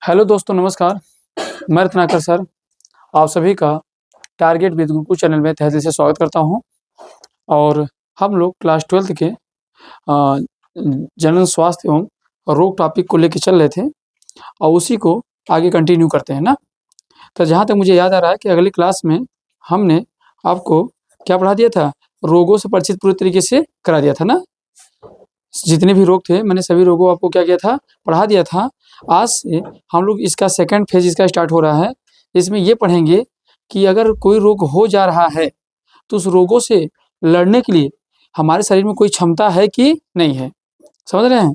Hello दोस्तों, नमस्कार। मैं रत्नाकर सर आप सभी का टारगेट विद गुरुकुल चैनल में तहे दिल से स्वागत करता हूं। और हम लोग क्लास 12th के जनरल स्वास्थ्य एवं रोग टॉपिक को लेकर चल रहे थे और उसी को आगे कंटिन्यू करते हैं ना। तो जहाँ तक मुझे याद आ रहा है कि अगली क्लास में हमने आपको क्या पढ़ा दिया था, रोगों से परिचित पूरी तरीके से करा दिया था ना। जितने भी रोग थे मैंने सभी रोगों आपको क्या किया था, पढ़ा दिया था। आज से हम लोग इसका सेकंड फेज इसका स्टार्ट हो रहा है। इसमें ये पढ़ेंगे कि अगर कोई रोग हो जा रहा है तो उस रोगों से लड़ने के लिए हमारे शरीर में कोई क्षमता है कि नहीं है। समझ रहे हैं।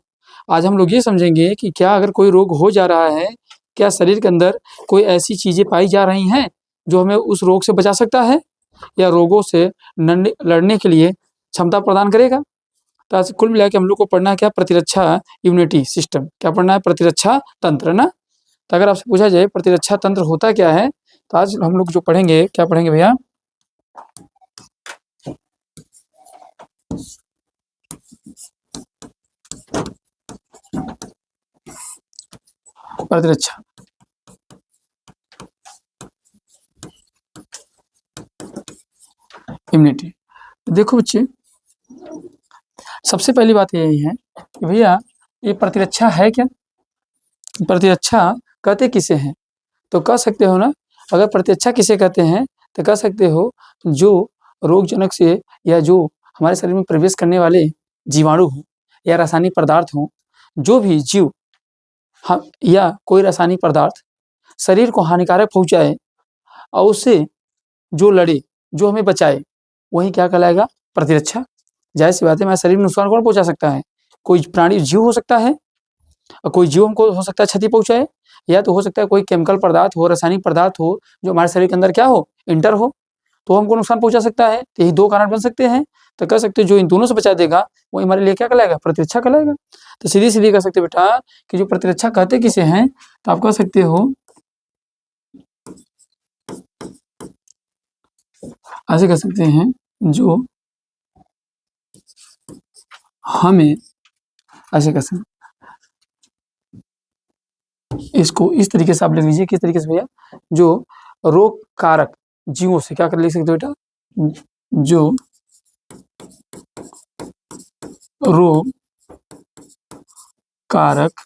आज हम लोग ये समझेंगे कि क्या अगर कोई रोग हो जा रहा है, क्या शरीर के अंदर कोई ऐसी चीज़ें पाई जा रही हैं जो हमें उस रोग से बचा सकता है या रोगों से लड़ने के लिए क्षमता प्रदान करेगा। तो आज कुल मिला के हम लोग को पढ़ना है क्या, प्रतिरक्षा इम्यूनिटी सिस्टम। क्या पढ़ना है, प्रतिरक्षा तंत्र ना। तो अगर आपसे पूछा जाए प्रतिरक्षा तंत्र होता क्या है, तो आज हम लोग जो पढ़ेंगे, क्या पढ़ेंगे भैया, प्रतिरक्षा इम्यूनिटी। देखो बच्चे, सबसे पहली बात यही है कि भैया ये प्रतिरक्षा है क्या। प्रतिरक्षा कहते किसे हैं, तो कह सकते हो ना। अगर प्रतिरक्षा किसे कहते हैं तो कह सकते हो जो रोगजनक से या जो हमारे शरीर में प्रवेश करने वाले जीवाणु हो या रासायनिक पदार्थ हो, जो भी जीव हम या कोई रासायनिक पदार्थ शरीर को हानिकारक पहुंचाए और उससे जो लड़े, जो हमें बचाए, वही क्या कहलाएगा, प्रतिरक्षा। जाहिर सी बात है, हमारे शरीर में नुकसान कौन पहुंचा सकता है, कोई प्राणी जीव हो सकता है। और कोई जीव हमको हो सकता है क्षति पहुंचाए, या तो हो सकता है कोई केमिकल पदार्थ हो, रासायनिक पदार्थ हो जो हमारे शरीर के अंदर क्या हो, इंटर हो, तो हमको नुकसान पहुंचा सकता है। तो यही दो कारण बन सकते हैं। तो कह सकते हो जो इन दोनों से बचा देगा वो हमारे लिए क्या कहलाएगा, प्रतिरक्षा कहलाएगा। तो सीधी सीधी कह सकते बेटा कि जो प्रतिरक्षा कहते किसे हैं, तो आप कह सकते हो, ऐसे कह सकते हैं जो हमें, ऐसे कह सकते, इसको इस तरीके से आप लिख लीजिए। किस तरीके से भैया, जो रोग कारक जीवों से क्या कर लिख सकते हो बेटा, जो रोग कारक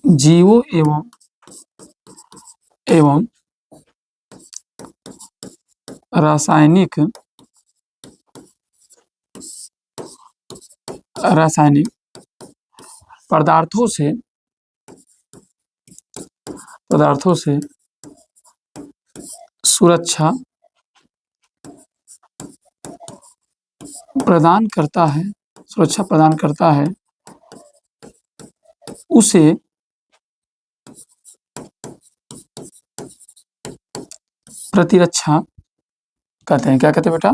जीवों एवं रासायनिक पदार्थों से सुरक्षा प्रदान करता है उसे प्रतिरक्षा कहते हैं। क्या कहते हैं बेटा,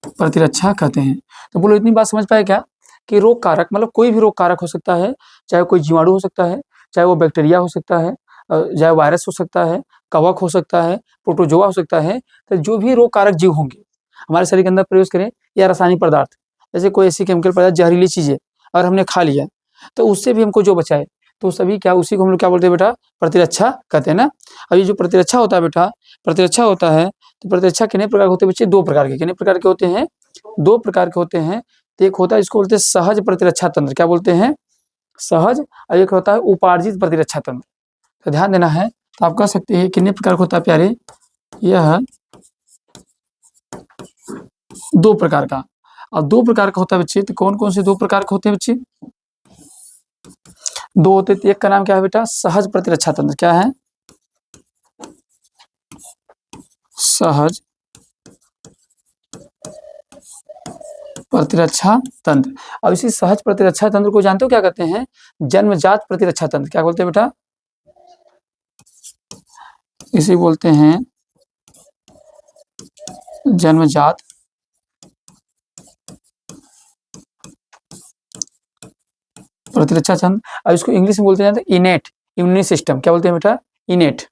प्रतिरक्षा कहते हैं। तो बोलो इतनी बात समझ पाए क्या कि रोग कारक मतलब कोई भी रोग कारक हो सकता है, चाहे कोई जीवाणु हो सकता है, चाहे वो बैक्टीरिया हो सकता है, चाहे वायरस हो सकता है, कवक हो सकता है, प्रोटोजोआ हो सकता है। तो जो भी रोग कारक जीव होंगे हमारे शरीर के अंदर प्रवेश करें, या रासायनिक पदार्थ, जैसे कोई ऐसी केमिकल पदार्थ, जहरीली चीजें अगर हमने खा लिया तो उससे भी हमको जो बचाए, तो सभी क्या, उसी को हम लोग क्या बोलते हैं बेटा, प्रतिरक्षा कहते हैं ना। अब ये जो प्रतिरक्षा होता है बेटा, प्रतिरक्षा होता है, तो प्रतिरक्षा कितने प्रकार के होते हैं बच्चे, दो प्रकार के। कितने प्रकार के होते हैं, दो प्रकार के होते हैं। तो एक होता है, इसको बोलते हैं सहज प्रतिरक्षा तंत्र। क्या बोलते हैं, सहज। और एक होता है उपार्जित प्रतिरक्षा तंत्र। तो ध्यान देना है। तो आप कह सकते हैं कितने प्रकार का होता है प्यारे, यह दो प्रकार का। और दो प्रकार का होता है बच्चे, तो कौन कौन से दो प्रकार के होते हैं बच्चे, दो होते हैं। एक का नाम क्या है बेटा, सहज प्रतिरक्षा तंत्र। क्या है, सहज प्रतिरक्षा तंत्र। अब इसी सहज प्रतिरक्षा तंत्र को जानते हो क्या कहते हैं, जन्मजात प्रतिरक्षा तंत्र। क्या बोलते हैं बेटा, इसे बोलते हैं जन्मजात प्रतिरक्षा तंत्र। और इसको इंग्लिश में बोलते हैं इनेट इम्यून सिस्टम। क्या बोलते हैं बेटा, इनेट।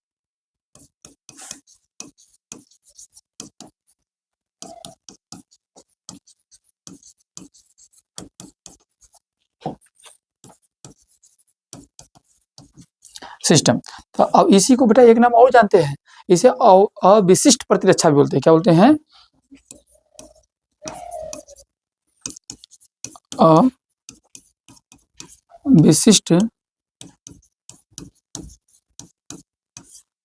सिस्टम। तो अब इसी को बेटा एक नाम और जानते हैं, इसे अविशिष्ट प्रतिरक्षा भी बोलते हैं। क्या बोलते हैं? अविशिष्ट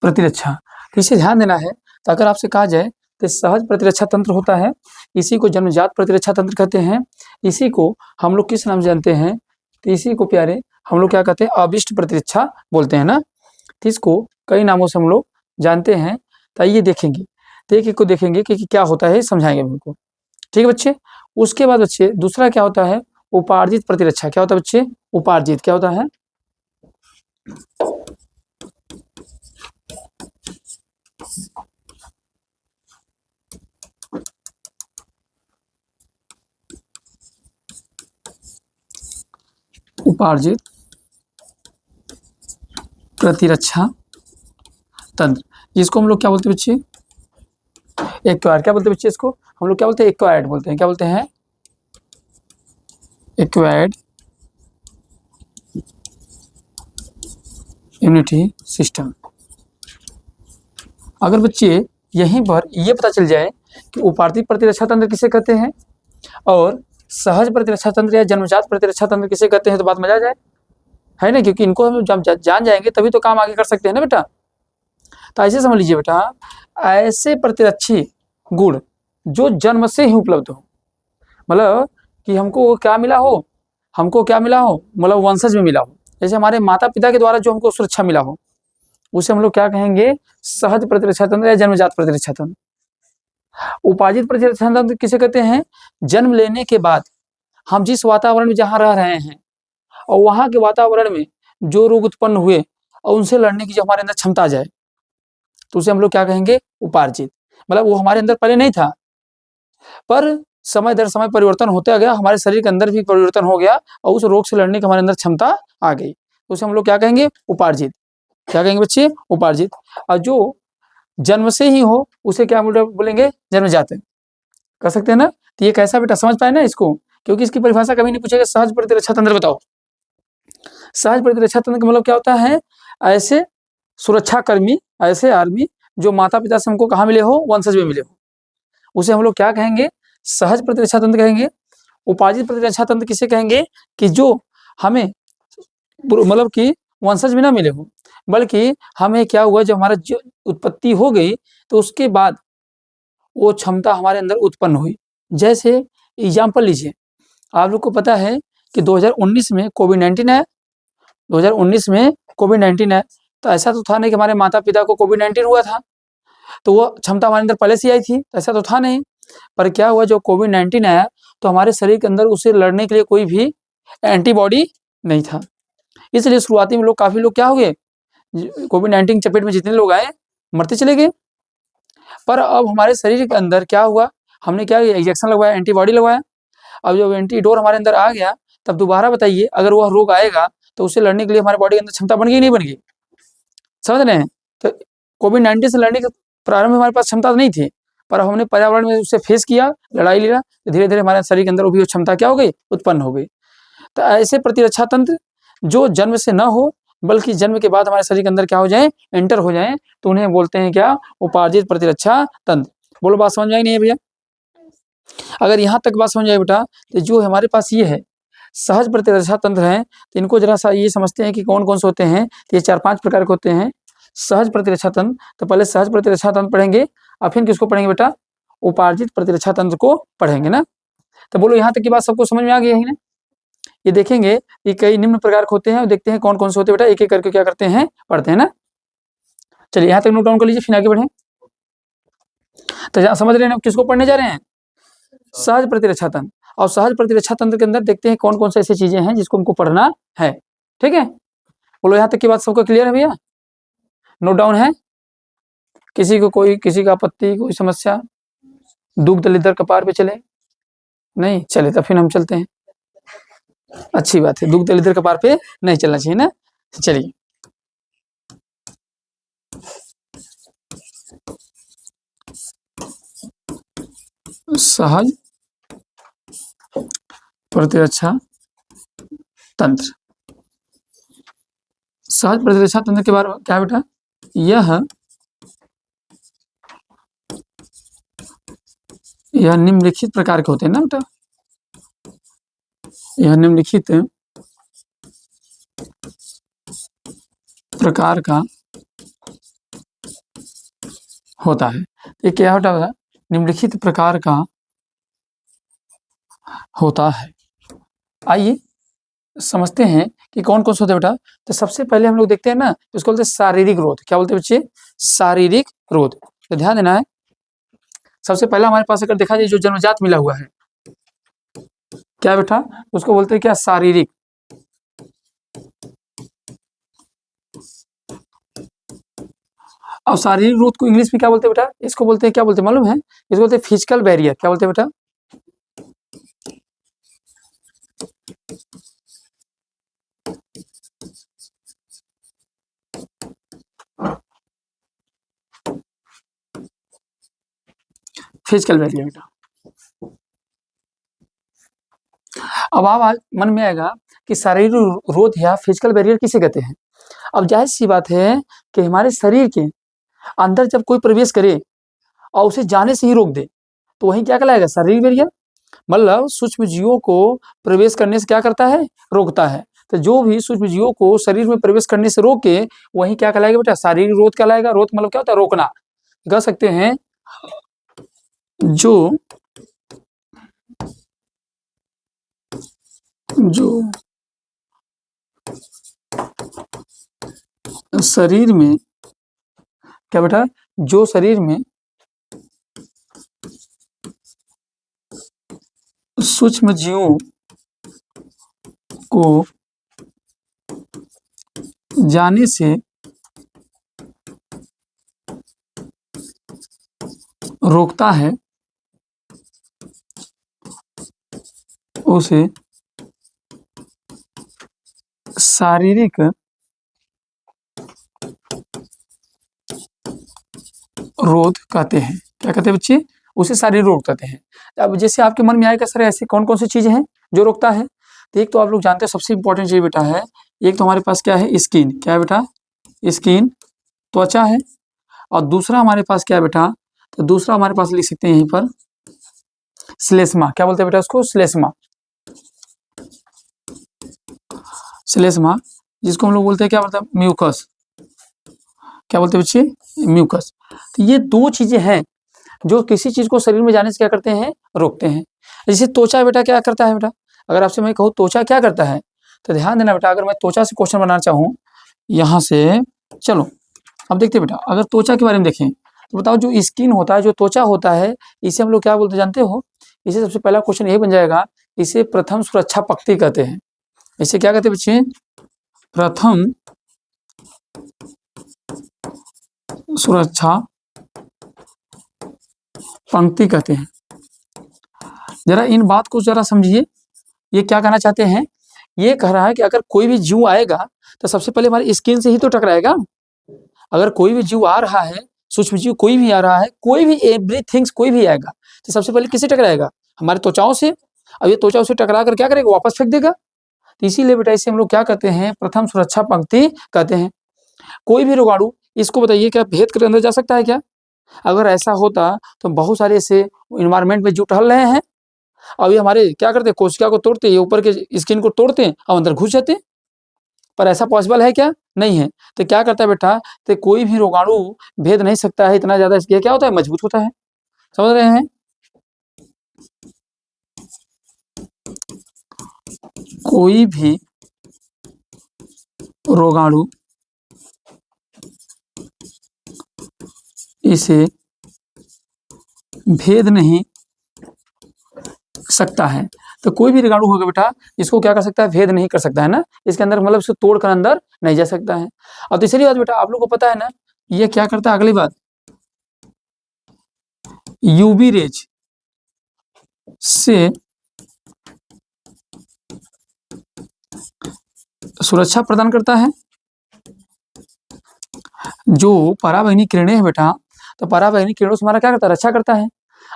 प्रतिरक्षा। तो इसे ध्यान देना है। तो अगर आपसे कहा जाए तो सहज प्रतिरक्षा तंत्र होता है, इसी को जन्मजात प्रतिरक्षा तंत्र कहते हैं। इसी को हम लोग किस नाम से जानते हैं? तो इसी को प्यारे हम लोग क्या कहते हैं? अविशिष्ट प्रतिरक्षा बोलते हैं ना। तो इसको कई नामों से हम लोग जानते हैं। तो आइए देखेंगे, तो एक एक को देखेंगे कि क्या होता है, समझाएंगे हमको। ठीक है बच्चे। उसके बाद बच्चे दूसरा क्या होता है? उपार्जित प्रतिरक्षा। क्या होता है बच्चे? उपार्जित क्या होता है? उपार्जित प्रतिरक्षा तंत्र, जिसको हम लोग क्या बोलते हैं बच्चे? एक्वायर्ड। क्या बोलते हैं बच्चे इसको? हम लोग क्या बोलते हैं? एक्वायर्ड बोलते हैं। क्या बोलते हैं? Acquired immunity system. अगर बच्चे यहीं पर ये पता चल जाए कि उपार्जित प्रतिरक्षा तंत्र किसे कहते हैं और सहज प्रतिरक्षा तंत्र या जन्मजात प्रतिरक्षा तंत्र किसे कहते हैं, तो बात मजा आ जाए, है ना। क्योंकि इनको हम जब जान जाएंगे तभी तो काम आगे कर सकते हैं ना बेटा। तो ऐसे समझ लीजिए बेटा, ऐसे प्रतिरक्षी गुण जो जन्म से ही उपलब्ध हो, मतलब कि हमको क्या मिला हो, हमको क्या मिला हो, मतलब वंशज में मिला हो। जैसे हमारे माता पिता के द्वारा जो हमको सुरक्षा मिला हो, उसे हम लोग क्या कहेंगे? सहज प्रतिरक्षा तंत्र या जन्मजात प्रतिरक्षा तंत्र। उपार्जित प्रतिरक्षा तंत्र किसे कहते हैं? जन्म लेने के बाद हम जिस वातावरण में जहाँ रह रहे हैं और वहाँ के वातावरण में जो रोग उत्पन्न हुए और उनसे लड़ने की जो हमारे अंदर क्षमता आ जाए, तो उसे हम लोग क्या कहेंगे? उपार्जित। मतलब वो हमारे अंदर पहले नहीं था, पर समय दर समय परिवर्तन होता गया, हमारे शरीर के अंदर भी परिवर्तन हो गया और उस रोग से लड़ने की हमारे अंदर क्षमता आ गई, तो उसे हम लोग क्या कहेंगे? उपार्जित। क्या कहेंगे बच्चे? उपार्जित। और जो जन्म से ही हो उसे क्या बोलेंगे? जन्मजात। कर सकते हैं ना। तो ये कैसा बेटा, समझ पाए ना इसको? क्योंकि इसकी परिभाषा कभी नहीं पूछेगा। सहज प्रतिरक्षा तंत्र बताओ। सहज प्रतिरक्षा तंत्र का मतलब क्या होता है? ऐसे सुरक्षा कर्मी, ऐसे आर्मी जो माता पिता से हमको कहाँ मिले हो? वंशज में मिले हो, उसे हम लोग क्या कहेंगे? सहज प्रतिरक्षा तंत्र कहेंगे। उपार्जित प्रतिरक्षा तंत्र किसे कहेंगे? कि जो हमें मतलब कि वंशज में ना मिले हो, बल्कि हमें क्या हुआ, जब हमारा जो उत्पत्ति हो गई तो उसके बाद वो क्षमता हमारे अंदर उत्पन्न हुई। जैसे एग्जाम्पल लीजिए, आप लोग को पता है कि 2019 में कोविड-19 आया। 2019 में कोविड-19 आया, तो ऐसा तो था नहीं कि हमारे माता पिता को कोविड-19 हुआ था तो वो क्षमता हमारे अंदर पहले से आई थी, ऐसा तो था नहीं। पर क्या हुआ, जो कोविड-19 आया तो हमारे शरीर के अंदर उसे लड़ने के लिए कोई भी एंटीबॉडी नहीं था। इसलिए शुरुआती में लोग, काफ़ी लोग क्या हो गए, कोविड-19 चपेट में जितने लोग आए मरते चले गए। पर अब हमारे शरीर के अंदर क्या हुआ, हमने क्या इंजेक्शन लगवाया, एंटीबॉडी लगवाया। अब जब एंटीडोर हमारे अंदर आ गया, तब दोबारा बताइए अगर वह रोग आएगा तो उससे लड़ने के लिए हमारे बॉडी के अंदर क्षमता बन गई, नहीं बन गई? समझ रहे हैं? तो कोविड-19 से लड़ने के प्रारंभ में हमारे पास क्षमता नहीं थी, पर हमने पर्यावरण में उससे फेस किया, लड़ाई लिया, तो धीरे धीरे हमारे शरीर के अंदर वो भी क्षमता क्या हो गई? उत्पन्न हो गई। तो ऐसे प्रतिरक्षा तंत्र जो जन्म से न हो, बल्कि जन्म के बाद हमारे शरीर के अंदर क्या हो जाए? एंटर हो जाए, तो उन्हें बोलते हैं क्या? उपार्जित प्रतिरक्षा तंत्र। बोलो, बात समझ में आई नहीं है भैया? अगर यहाँ तक बात समझ आए बेटा, तो जो हमारे पास ये है सहज प्रतिरक्षा तंत्र है, तो इनको जरा सा ये समझते हैं कि कौन कौन से होते हैं। तो ये 4-5 प्रकार के होते हैं सहज प्रतिरक्षा तंत्र। तो पहले सहज प्रतिरक्षा तंत्र पढ़ेंगे और फिर किसको पढ़ेंगे बेटा? उपार्जित प्रतिरक्षा तंत्र को पढ़ेंगे ना। तो बोलो, यहाँ तक की बात सबको समझ में आ गई है ना? ये देखेंगे कि कई निम्न प्रकार के होते हैं और देखते हैं कौन कौन से होते हैं बेटा, एक एक करके क्या करते हैं, पढ़ते हैं ना। चलिए यहाँ तक नोट डाउन कर लीजिए, फिर आगे बढ़ें। तो समझ रहे हैं किसको पढ़ने जा रहे हैं? सहज प्रतिरक्षा तंत्र। और सहज प्रतिरक्षा तंत्र के अंदर देखते हैं कौन कौन से ऐसी चीजें हैं जिसको हमको पढ़ना है। ठीक है, बोलो यहाँ तक की बात सबको क्लियर है भैया? नोट डाउन है? किसी को कोई, किसी का आपत्ति, कोई समस्या? दुख दलिदर कपार पे चले? नहीं चले तो फिर हम चलते हैं। अच्छी बात है, दुख दलिदर कपार पे नहीं चलना चाहिए ना। चलिए, सहज प्रतिरक्षा तंत्र। सहज प्रतिरक्षा तंत्र के बारे में क्या है बेटा? यह निम्नलिखित प्रकार के होते हैं ना बेटा, यह निम्नलिखित प्रकार का होता है। ये क्या होता है? निम्नलिखित प्रकार का होता है। आइए समझते हैं कि कौन कौन से होते हैं बेटा। तो सबसे पहले हम लोग देखते हैं ना, इसको बोलते हैं शारीरिक रोध। क्या बोलते हैं बच्चे? शारीरिक रोध। तो ध्यान देना है, सबसे पहला हमारे पास अगर देखा जाए जो जन्मजात मिला हुआ है, क्या बेटा? उसको बोलते हैं क्या? शारीरिक। और शारीरिक रोध को इंग्लिश में क्या बोलते हैं बेटा? इसको बोलते हैं, क्या बोलते हैं मालूम है? इसको बोलते हैं फिजिकल बैरियर। क्या बोलते हैं बेटा? फिजिकल बैरियर बेटा। अब आप मन में आएगा कि शारीरिक रोध या फिजिकल बैरियर किसे कहते हैं। अब जाहिर सी बात है कि हमारे शरीर के अंदर जब कोई प्रवेश करे और उसे जाने से ही रोक दे तो वही क्या कहलाएगा? शारीरिक बैरियर। मतलब सूक्ष्म जीवों को प्रवेश करने से क्या करता है? रोकता है। तो जो भी सूक्ष्म जीवों को शरीर में प्रवेश करने से रोके वही क्या कहलाएगा बेटा? शारीरिक रोध कहलाएगा। रोध मतलब क्या होता है? रोकना। कह सकते हैं जो शरीर में, क्या बेटा? जो शरीर में सूक्ष्म जीवों को जाने से रोकता है उसे शारीरिक रोध कहते हैं। क्या कहते हैं बच्चे? उसे शारीरिक रोग कहते हैं। अब जैसे आपके मन में आएगा सर ऐसे कौन कौन सी चीजें हैं जो रोकता है। तो एक तो आप लोग जानते हैं सबसे इंपॉर्टेंट चीज बेटा है, एक तो हमारे पास क्या है? स्किन। क्या है बेटा? स्किन, त्वचा है। और दूसरा हमारे पास क्या है बेटा? तो दूसरा हमारे पास लिख सकते हैं यहीं पर श्लेष्मा। क्या बोलते हैं बेटा उसको? श्लेष्मा। श्लेष्मा जिसको हम लोग बोलते हैं क्या बोलते हैं? म्यूकस। क्या बोलते हैं बच्चे? म्यूकस। तो ये दो चीजें हैं जो किसी चीज को शरीर में जाने से क्या करते हैं? रोकते हैं। जैसे त्वचा बेटा क्या करता है बेटा? अगर आपसे मैं कहूँ त्वचा क्या करता है तो ध्यान देना बेटा। अगर मैं त्वचा से क्वेश्चन बनाना चाहूँ यहाँ से, चलो अब देखते हैं बेटा। अगर त्वचा के बारे में देखें तो बताओ जो स्किन होता है, जो त्वचा होता है, इसे हम लोग क्या बोलते जानते हो? इसे सबसे पहला क्वेश्चन यही बन जाएगा, इसे प्रथम सुरक्षा पंक्ति कहते हैं। इसे क्या कहते हैं बच्चे? प्रथम सुरक्षा पंक्ति कहते हैं। जरा इन बात को जरा समझिए, ये क्या कहना चाहते हैं? ये कह रहा है कि अगर कोई भी जीव आएगा तो सबसे पहले हमारी स्किन से ही तो टकराएगा। अगर कोई भी जीव आ रहा है, सूक्ष्म जीव कोई भी आ रहा है, कोई भी एवरीथिंग्स कोई भी आएगा तो सबसे पहले किससे टकराएगा? हमारे त्वचाओं से। अब ये त्वचा उसे टकरा कर क्या करेगा? वापस फेंक देगा। तो इसीलिए बेटा इसे हम लोग क्या कहते हैं? प्रथम सुरक्षा पंक्ति कहते हैं। कोई भी रोगाणु, इसको बताइए क्या भेद कर अंदर जा सकता है क्या? अगर ऐसा होता तो बहुत सारे ऐसे इन्वायरमेंट में जो टहल रहे हैं, अब ये हमारे क्या करते हैं? कोशिका को तोड़ते, ये ऊपर के स्किन को तोड़ते हैं और अंदर घुस जाते हैं। पर ऐसा पॉसिबल है क्या? नहीं है। तो क्या करता है बेटा? तो कोई भी रोगाणु भेद नहीं सकता है इतना ज्यादा, इसलिए क्या होता है? मजबूत होता है। समझ रहे हैं? कोई भी रोगाणु इसे भेद नहीं सकता है। तो कोई भी रोगाणु होगा बेटा, इसको क्या कर सकता है? भेद नहीं कर सकता है ना। इसके अंदर मतलब इसको तोड़कर अंदर नहीं जा सकता है। और तीसरी बात बेटा, आप लोग को पता है ना, ये क्या करता है? अगली बात, यूवी रेज से सुरक्षा प्रदान करता है। जो पराबैंगनी किरणें है बेटा, तो पराबैंगनी किरणों से हमारा क्या करता है? रक्षा करता है।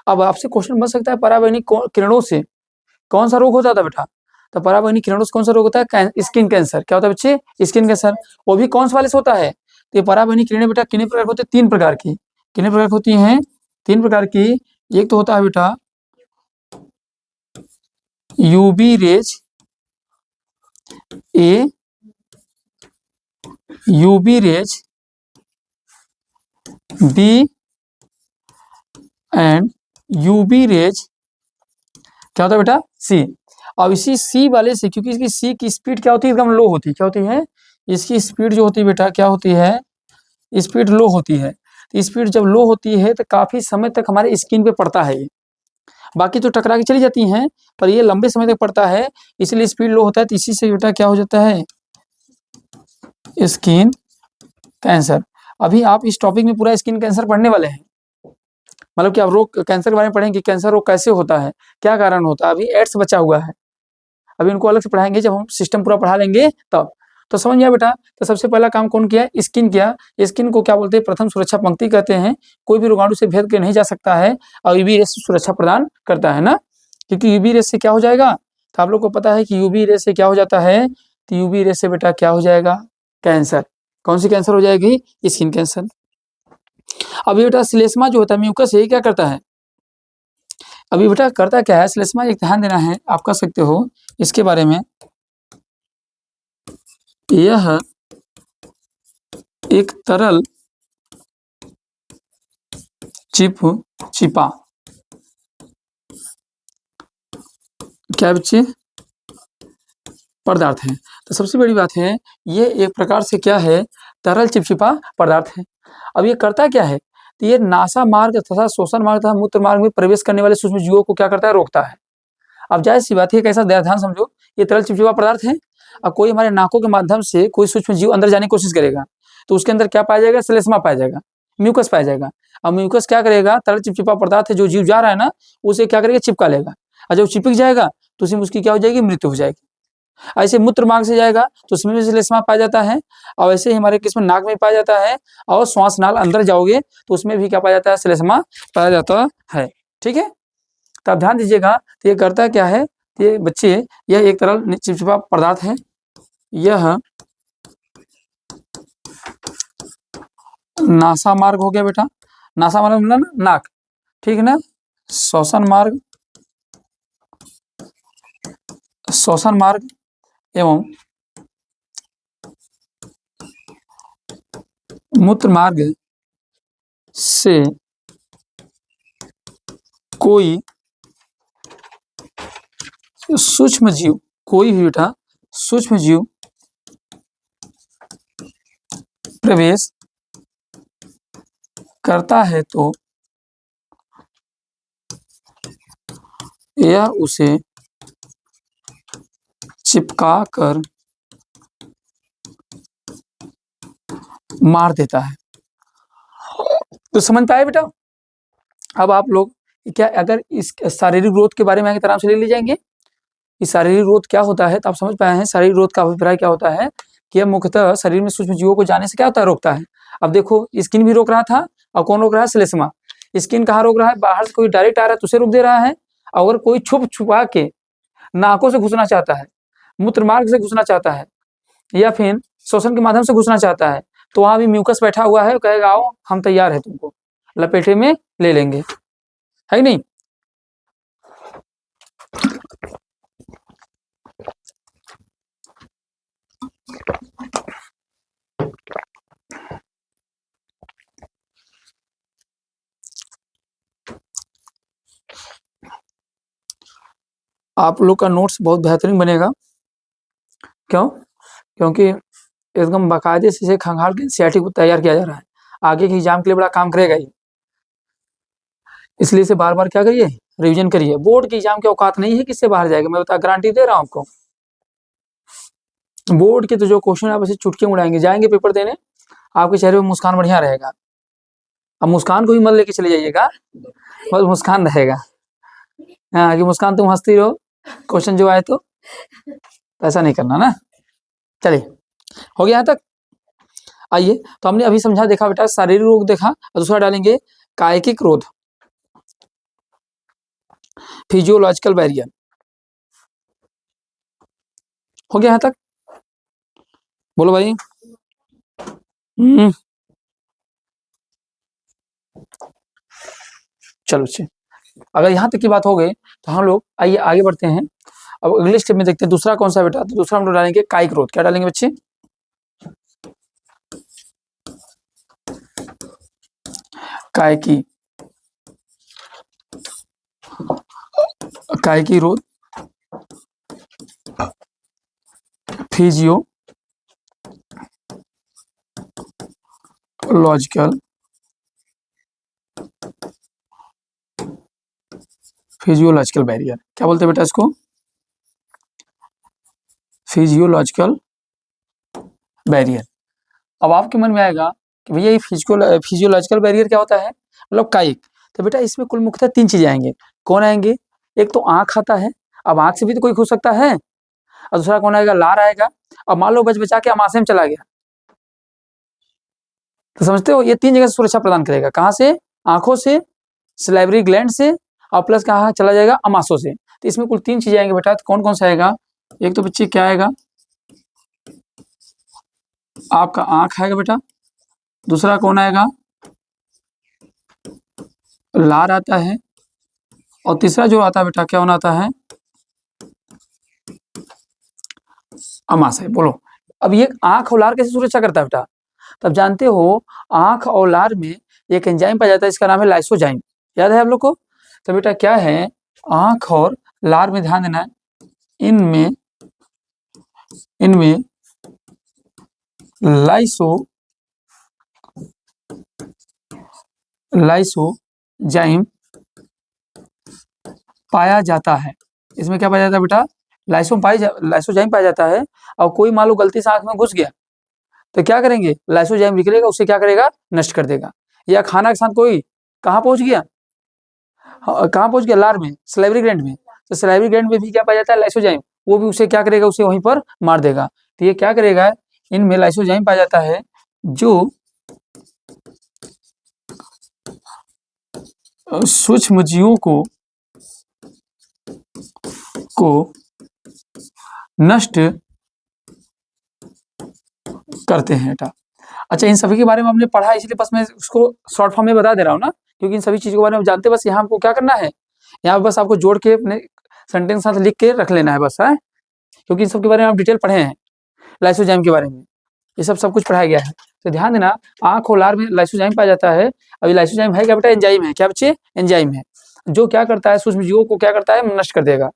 अब आपसे क्वेश्चन बन सकता है पराबैंगनी किरणों से कौन सा रोग हो जाता है बेटा? तो पराबैंगनी किरणों से कौन सा रोग होता है? Skin cancer. क्या होता है बच्चे? Skin cancer. वो भी कौन से वाले से होता है? तो ये पराबैंगनी किरणें बेटा कितने प्रकार की होती है? 3 प्रकार की। कितने प्रकार की होती हैं? 3 प्रकार की। एक तो होता है बेटा UV rays A, UV rays B and UV rays क्या होता है बेटा? सी। अब इसी सी वाले से, क्योंकि इसकी सी की स्पीड क्या होती है? एकदम लो होती है। क्या होती है? इसकी स्पीड जो होती है बेटा क्या होती है? स्पीड लो होती है। तो स्पीड जब लो होती है तो काफी समय तक हमारे स्किन पे पड़ता है ये। बाकी तो टकरा के चली जाती हैं, पर ये लंबे समय तक पड़ता है, इसलिए स्पीड लो होता है। तो इसी से बेटा क्या हो जाता है? Skin cancer. अभी आप इस टॉपिक में पूरा स्किन कैंसर पढ़ने वाले हैं, मतलब कि आप रोग कैंसर के बारे में पढ़ेंगे, कैंसर रोग कैसे होता है, क्या कारण होता है। अभी एड्स बचा हुआ है, अभी उनको अलग से पढ़ाएंगे जब हम सिस्टम पूरा पढ़ा लेंगे तब। तो समझ गया बेटा? तो सबसे पहला काम कौन किया? स्किन किया। स्किन को क्या बोलते हैं? प्रथम सुरक्षा पंक्ति कहते हैं। कोई भी रोगाणु से भेद के नहीं जा सकता है और यूवी रेस से सुरक्षा प्रदान करता है ना, क्योंकि यूवी रेस से क्या हो जाएगा? तो आप लोग को पता है कि यूवी रेस से क्या हो जाता है? तो यूवी रेस से बेटा क्या हो जाएगा? कैंसर। कौन सी कैंसर हो जाएगी? Skin cancer. अभी बेटा श्लेष्मा जो होता है म्यूकस, ये क्या करता है? अभी बेटा करता क्या है श्लेष्मा? एक ध्यान देना है, आप कर सकते हो इसके बारे में। यह एक तरल चिपचिपा क्या बच्चे? पदार्थ है। तो सबसे बड़ी बात है, ये एक प्रकार से क्या है? तरल चिपचिपा पदार्थ है। अब ये करता क्या है? तो ये नासा मार्ग तथा श्वसन मार्ग तथा मूत्र मार्ग में प्रवेश करने वाले सूक्ष्म जीवों को क्या करता है? रोकता है। अब जाहिर सी बात है, कैसा ध्यान समझो, ये तरल चिपचिपा पदार्थ है। अब कोई हमारे नाकों के माध्यम से कोई सूक्ष्म जीव अंदर जाने की कोशिश करेगा, तो उसके अंदर क्या पाया जाएगा? श्लेष्मा पाया जाएगा, म्यूकस पाया जाएगा। अब म्यूकस क्या करेगा? तरल चिपचिपा पदार्थ है, जो जीव जा रहा है ना, उसे क्या करेगा? चिपका लेगा, और जब चिपक जाएगा तो उसमें उसकी क्या हो जाएगी? मृत्यु हो जाएगी। ऐसे मूत्र मार्ग से जाएगा तो उसमें भी श्लेष्मा पाया जाता है, और ऐसे ही हमारे किसमें? नाक में पाया जाता है, और श्वास नाल अंदर जाओगे तो उसमें भी क्या पाया जाता है? श्लेष्मा पाया जाता है। ठीक है, तो आप ध्यान दीजिएगा। तो ये करता क्या है ये बच्चे? यह एक तरल चिपचिपा पदार्थ है। यह नासा मार्ग हो गया बेटा, नासा मार्ग मतलब नाक, ठीक है ना। श्वसन मार्ग, श्वसन मार्ग एवं मूत्र मार्ग से कोई सूक्ष्म जीव, कोई भी बेटा सूक्ष्म जीव प्रवेश करता है तो यह उसे चिपका कर मार देता है। तो समझ पाए बेटा? अब आप लोग क्या, अगर इस शारीरिक ग्रोथ के बारे में आराम से ले ले जाएंगे, इस शारीरिक ग्रोथ क्या होता है, तो आप समझ पाए हैं शारीरिक ग्रोथ का अभिप्राय क्या होता है? कि यह मुख्यतः शरीर में सूक्ष्म जीवों को जाने से क्या होता है? रोकता है। अब देखो, स्किन भी रोक रहा था, और कौन रोक रहा है? श्लेष्मा। स्किन कहाँ रोक रहा है? बाहर से कोई डायरेक्ट आ रहा है तो उसे रोक दे रहा है। अगर कोई छुप छुपा के नाकों से घुसना चाहता है, मूत्र मार्ग से घुसना चाहता है, या फिर श्वसन के माध्यम से घुसना चाहता है, तो वहां भी म्यूकस बैठा हुआ है, कहेगा आओ हम तैयार है, तुमको लपेटे में ले लेंगे, है कि नहीं? आप लोग का नोट्स बहुत बेहतरीन बनेगा। क्यों? क्योंकि एकदम बाकायदे से खंगाल के एनसीईआरटी को तैयार किया जा रहा है, आगे के एग्जाम के लिए बड़ा काम करेगा ये। इसलिए इसे बार बार क्या करिए? रिवीजन करिए। बोर्ड के एग्जाम की औकात नहीं है किससे बाहर जाएगा, मैं बता गारंटी दे रहा हूँ आपको। बोर्ड के तो जो क्वेश्चन आप ऐसे चुटकी उड़ाएंगे, जाएंगे पेपर देने, आपके चेहरे पर मुस्कान बढ़िया रहेगा। अब मुस्कान को भी मत लेके चले जाइएगा, बस मुस्कान रहेगा। हाँ, कि मुस्कान तुम हंसती रहो, क्वेश्चन जो आए तो ऐसा नहीं करना ना। चलिए, हो गया यहाँ तक? आइए, तो हमने अभी समझा, देखा बेटा, शारीरिक रोग देखा, और दूसरा डालेंगे कायिक रोध, फिजियोलॉजिकल बैरियर। हो गया यहाँ तक? बोलो भाई। चलो अच्छे, अगर यहाँ तक की बात हो गई तो हम लोग आइए आगे बढ़ते हैं। अब अगले स्टेप में देखते हैं दूसरा कौन सा बेटा। तो दूसरा हम लोग डालेंगे कायिक रोध। क्या डालेंगे बच्चे? कायिकी, कायिकी रोध, फिजियोलॉजिकल, फिजियोलॉजिकल बैरियर। क्या बोलते हैं बेटा इसको? Physiological barrier. अब आपके मन में आएगा कि भैया ये फिजियोलॉजिकल बैरियर क्या होता है, मतलब कायिक। तो बेटा इसमें कुल मुख्यतः 3 चीजें आएंगे। कौन आएंगे? एक तो आंख आता है, अब आंख से भी तो कोई घुस सकता है। और दूसरा कौन आएगा? लार आएगा। अब मान लो बच बचा के अमाशय में चला गया, तो समझते हो ये 3 जगह से सुरक्षा प्रदान करेगा। कहाँ से? आंखों से, सलाइवरी ग्लैंड से, और प्लस कहाँ चला जाएगा? अमाशय से। तो इसमें कुल 3 चीजें आएंगे बेटा। तो कौन कौन सा आएगा? एक तो बच्चे क्या आएगा? आपका आंख आएगा बेटा। दूसरा कौन आएगा? लार आता है। और तीसरा जो आता है बेटा क्या होना आता है? अमाशय। बोलो अब ये आंख और लार कैसे सुरक्षा करता है बेटा? तब जानते हो आंख और लार में एक एंजाइम पाया जाता है, इसका नाम है लाइसोजाइम। याद है आप लोग को? तो बेटा क्या है, आंख और लार में ध्यान देना है, इनमें इनमें लाइसोजाइम पाया जाता है। इसमें क्या पाया जाता है बेटा? लाइसोजाइम पाया जाता है। और कोई मान लो गलती से आंख में घुस गया तो क्या करेंगे? लाइसोजाइम निकलेगा, उससे क्या करेगा? नष्ट कर देगा। या खाना के साथ कोई कहाँ पहुंच गया? कहाँ पहुंच गया? लार में, सलाइवरी ग्लैंड में। तो सलाइवरी ग्लैंड में भी क्या पाया जाता है? लाइसोजाइम। वो भी उसे क्या करेगा? उसे वहीं पर मार देगा। तो ये क्या करेगा? इनमें लाइसोजाइम पाया जाता है जो सूक्ष्म जीवों को नष्ट करते हैं बेटा। अच्छा, इन सभी के बारे में हमने पढ़ा, इसलिए बस मैं उसको शॉर्ट फॉर्म में बता दे रहा हूँ ना, क्योंकि इन सभी चीजों के बारे में जानते। बस यहाँ हमको क्या करना है, यहाँ बस आपको जोड़ के अपने सेंटेंस साथ लिख के रख लेना है बस, है। क्योंकि इन सब के बारे में आप डिटेल पढ़े हैं, लाइसोजाइम के बारे में ये सब कुछ पढ़ाया गया है। तो ध्यान देना, आंख और लार में लाइसोजाइम पाया जाता है। अभी लाइसोजाइम है क्या बेटा? एंजाइम है। क्या बच्चे? एंजाइम है, जो क्या करता है? सूक्ष्म जीवों को क्या करता है? नष्ट कर देगा।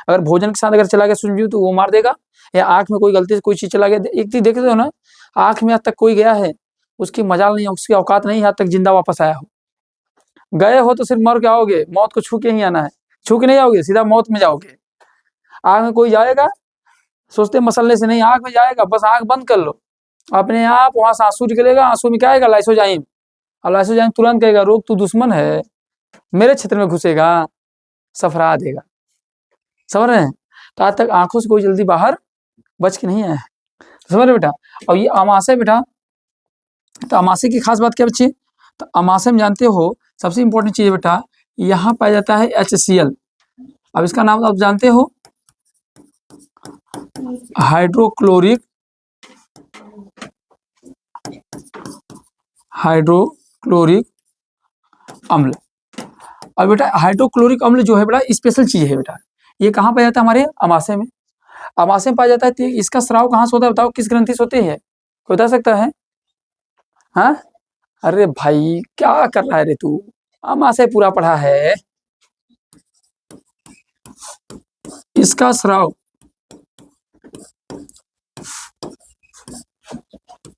अगर भोजन के साथ अगर चला गया सूक्ष्म जीव तो वो मार देगा। या आंख में कोई गलती से कोई चीज चला गया, एक चीज देखते हो ना, आंख में आज तक कोई गया है, उसकी मजाल नहीं है, उसकी औकात नहीं है आज तक जिंदा वापस आया हो। गए हो तो सिर्फ मर के आओगे, मौत को छू के ही आना है। छू के नहीं आओगे, सीधा मौत में जाओगे। आंख में कोई जाएगा, सोचते मसलने से नहीं, आंख में जाएगा, बस आंख बंद कर लो, अपने आप वहां से आंसू निकलेगा। आंसू में क्या आएगा? लाइसोजाइम। और लाइसोजाइम तुरंत कहेगा रोग तू दुश्मन है, मेरे क्षेत्र में घुसेगा, सफरा देगा। समझ रहे हैं? तो आज तक आंखों से कोई जल्दी बाहर बच के नहीं आया है। समझ रहे बेटा? और ये अमाशय बेटा, तो अमाशय की खास बात क्या बच्चे? तो अमाशय में जानते हो सबसे इंपॉर्टेंट चीज बेटा, यहाँ पाया जाता है HCl। अब इसका नाम आप जानते हो, हाइड्रोक्लोरिक अम्ल। अब बेटा हाइड्रोक्लोरिक अम्ल जो है बड़ा स्पेशल चीज है बेटा। ये कहाँ पाया जाता है? हमारे अमाशय में। अमाशय में पाया जाता है। तो इसका स्राव कहाँ से होता है बताओ? किस ग्रंथि से होते हैं? कोई बता सकता है? हाँ, अरे भाई क्या कर रहा है रे तू? अमाशय पूरा पढ़ा है। इसका स्राव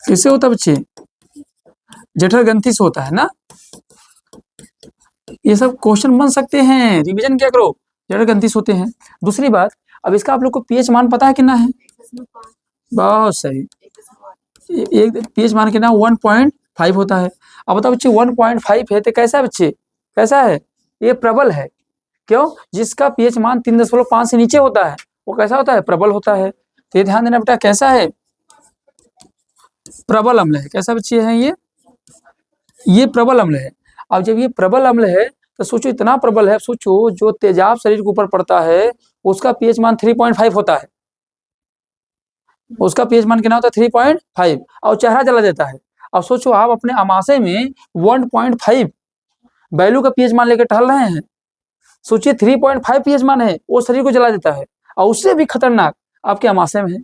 किससे होता है बच्चे? जठर ग्रंथि से होता है ना। ये सब क्वेश्चन बन सकते हैं, रिवीजन क्या करो, जठर ग्रंथि से होते हैं। दूसरी बात, अब इसका आप लोग को पीएच मान पता है कितना है? बहुत सही, एक पीएच मान कितना? 1.5 होता है। अब बताओ बच्चे 1.5 है तो कैसा है बच्चे? कैसा है? ये प्रबल है। क्यों? जिसका पीएच मान 3.5 से नीचे होता है वो कैसा होता है? प्रबल होता है। तो ये ध्यान देना बेटा, कैसा है? प्रबल अम्ल है। कैसा बच्चे है ये प्रबल अम्ल है। अब जब ये प्रबल अम्ल है तो सोचो, इतना प्रबल है, सोचो जो तेजाब शरीर के ऊपर पड़ता है उसका पीएच मान 3.5 होता है। उसका पीएच मान कितना होता है 3.5 और चेहरा जला देता है। अब सोचो आप अपने अमाशय में 1.5 वैल्यू का पीएच मान लेकर टहल रहे हैं। सोचिए 3.5 पीएच मान है, वो शरीर को जला देता है और उससे भी खतरनाक आपके अमाशय में है।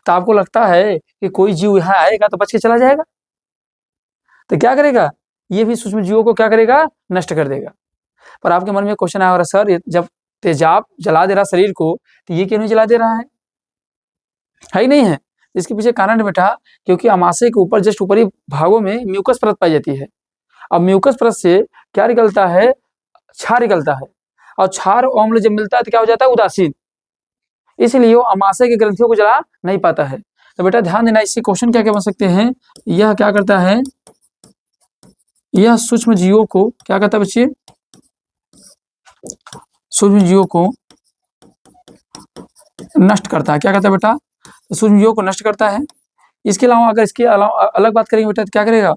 तो आपको लगता है कि कोई जीव यहाँ आएगा तो बच के चला जाएगा? तो क्या करेगा, ये भी सूक्ष्म जीवों को क्या करेगा, नष्ट कर देगा। पर आपके मन में क्वेश्चन आया, सर जब तेजाब जला दे रहा शरीर को तो ये क्यों नहीं जला दे रहा है ही नहीं है। इसके पीछे कारण बेटा, क्योंकि अमाशय के ऊपर जस्ट ऊपरी भागों में म्यूकस परत पाई जाती है। अब म्यूकस परत से क्या निकलता है, क्षार निकलता है, और क्षार और अम्ल जब मिलता है तो क्या हो जाता है, उदासीन। इसलिए वो अमाशय के ग्रंथियों को जला नहीं पाता है। तो बेटा ध्यान देना, इससे क्वेश्चन क्या क्या बन सकते हैं। यह क्या करता है, यह सूक्ष्म जीवों को क्या करता है बच्चे, सूक्ष्म जीवों को नष्ट करता है। क्या करता है बेटा, सूक्ष्म जीवों को नष्ट करता है। इसके अलावा अगर इसके अलावा अलग बात करेंगे बेटा तो क्या करेगा,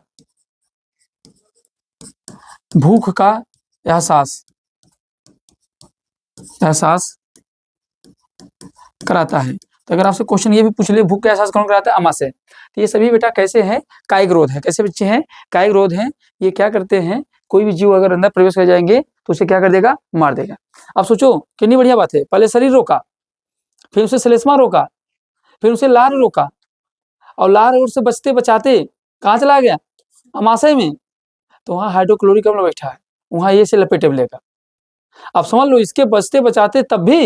भूख का एहसास कराता है। तो अगर आपसे क्वेश्चन ये भी पूछ ले भूख का एहसास कौन कराता है, अमाशय। तो ये सभी बेटा कैसे हैं, कायिक रोध है। कैसे बच्चे हैं, कायिक रोध हैं। ये क्या करते हैं, कोई भी जीव अगर अंदर प्रवेश कर जाएंगे तो उसे क्या कर देगा, मार देगा। अब सोचो कितनी बढ़िया बात है, पहले शरीर रोका, फिर उसे श्लेष्मा रोका, फिर उसे लार रोका, और लार और से बचते बचाते कहाँ चला गया, अमाशय में। तो वहाँ हाइड्रोक्लोरिक अम्ल बैठा है, वहाँ ये से लपेटे लेगा। अब समझ लो इसके बचते बचाते तब भी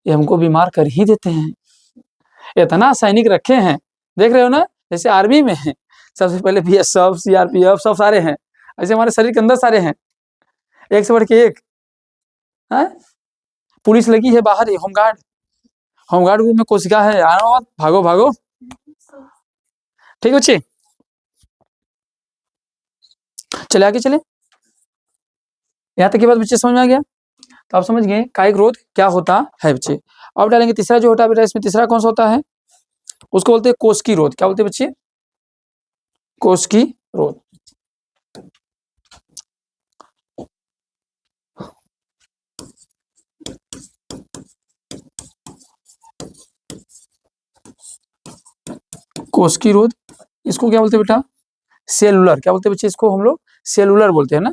ये हमको बीमार कर ही देते हैं। इतना सैनिक रखे हैं, देख रहे हो ना, जैसे आर्मी में है सबसे पहले बीएसएफ, सीआरपीएफ सब सारे हैं, ऐसे हमारे शरीर के अंदर सारे हैं, एक से बढ़ के एक है। पुलिस लगी है बाहर ही, होमगार्ड में कोशिका है, आना मत, भागो भागो। ठीक बच्चे, चले आगे चले, यहाँ तक की बात बच्चे समझ में आ गया। तो आप समझ गए कायिक रोध क्या होता है बच्चे। अब डालेंगे तीसरा जो होता है बेटा, इसमें तीसरा कौन सा होता है, उसको बोलते हैं कोशिकी रोध। क्या बोलते हैं बच्चे, कोशिकी रोध। कोशिकी रोध, इसको क्या बोलते हैं बेटा, सेलुलर। क्या बोलते हैं बच्चे, इसको हम लोग सेलुलर बोलते हैं ना।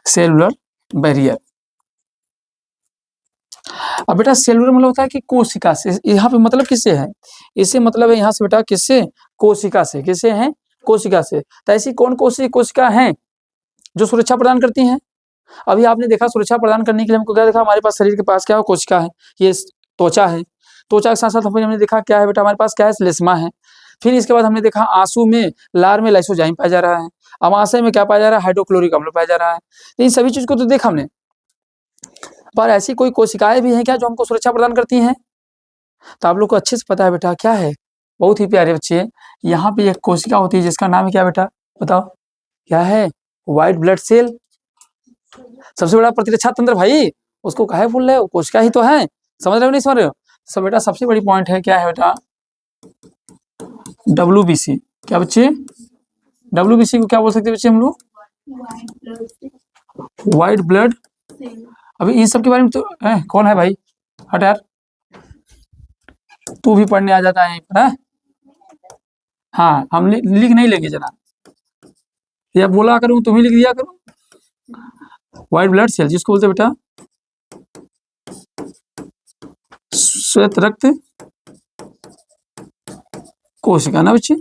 Cellular barrier. अब बेटा सेलुलर मतलब होता है कि कोशिका से, यहाँ पे मतलब किससे है, इससे मतलब है यहाँ से बेटा किससे, कोशिका से। किससे है, कोशिका से। तो ऐसी कौन कोशिका है जो सुरक्षा प्रदान करती हैं। अभी आपने देखा सुरक्षा प्रदान करने के लिए हमको क्या देखा, हमारे पास शरीर के पास क्या है, कोशिका है, ये त्वचा है। त्वचा के साथ साथ हमने देखा क्या है बेटा, हमारे पास क्या है, श्लेष्मा है। फिर इसके बाद हमने देखा आंसू में, लार में लाइसोजाइम पाया जा रहा है, अमाशय में क्या पाया जा रहा है, हाइड्रोक्लोरिक अम्ल पाया जा रहा है। तो इन सभी चीज को तो देखा हमने, पर ऐसी कोई कोशिकाएं भी हैं क्या जो हमको सुरक्षा प्रदान करती हैं। तो आप लोग को अच्छे से पता है बेटा क्या है, बहुत ही प्यारे बच्चे, यहाँ पे एक कोशिका होती है जिसका नाम है क्या बेटा, बताओ क्या है, व्हाइट ब्लड सेल। सबसे बड़ा प्रतिरक्षा तंत्र भाई, उसको काहे भूल रहे हो, कोशिका ही तो है। समझ रहे हो नहीं समझ रहे हो। सब बेटा सबसे बड़ी पॉइंट है क्या है बेटा, WBC। क्या बच्चे, WBC को क्या बोल सकते हैं बच्चे हम लोग, व्हाइट ब्लड। अभी इन सब के बारे में तो कौन है भाई, हट यार, तू भी पढ़ने आ जाता है यहीं पर है? हाँ हम लिख नहीं लेंगे जना, या बोला करूं तुम ही लिख दिया करो। व्हाइट ब्लड सेल जिसको बोलते बेटा श्वेत रक्त कोशिका ना बच्चे।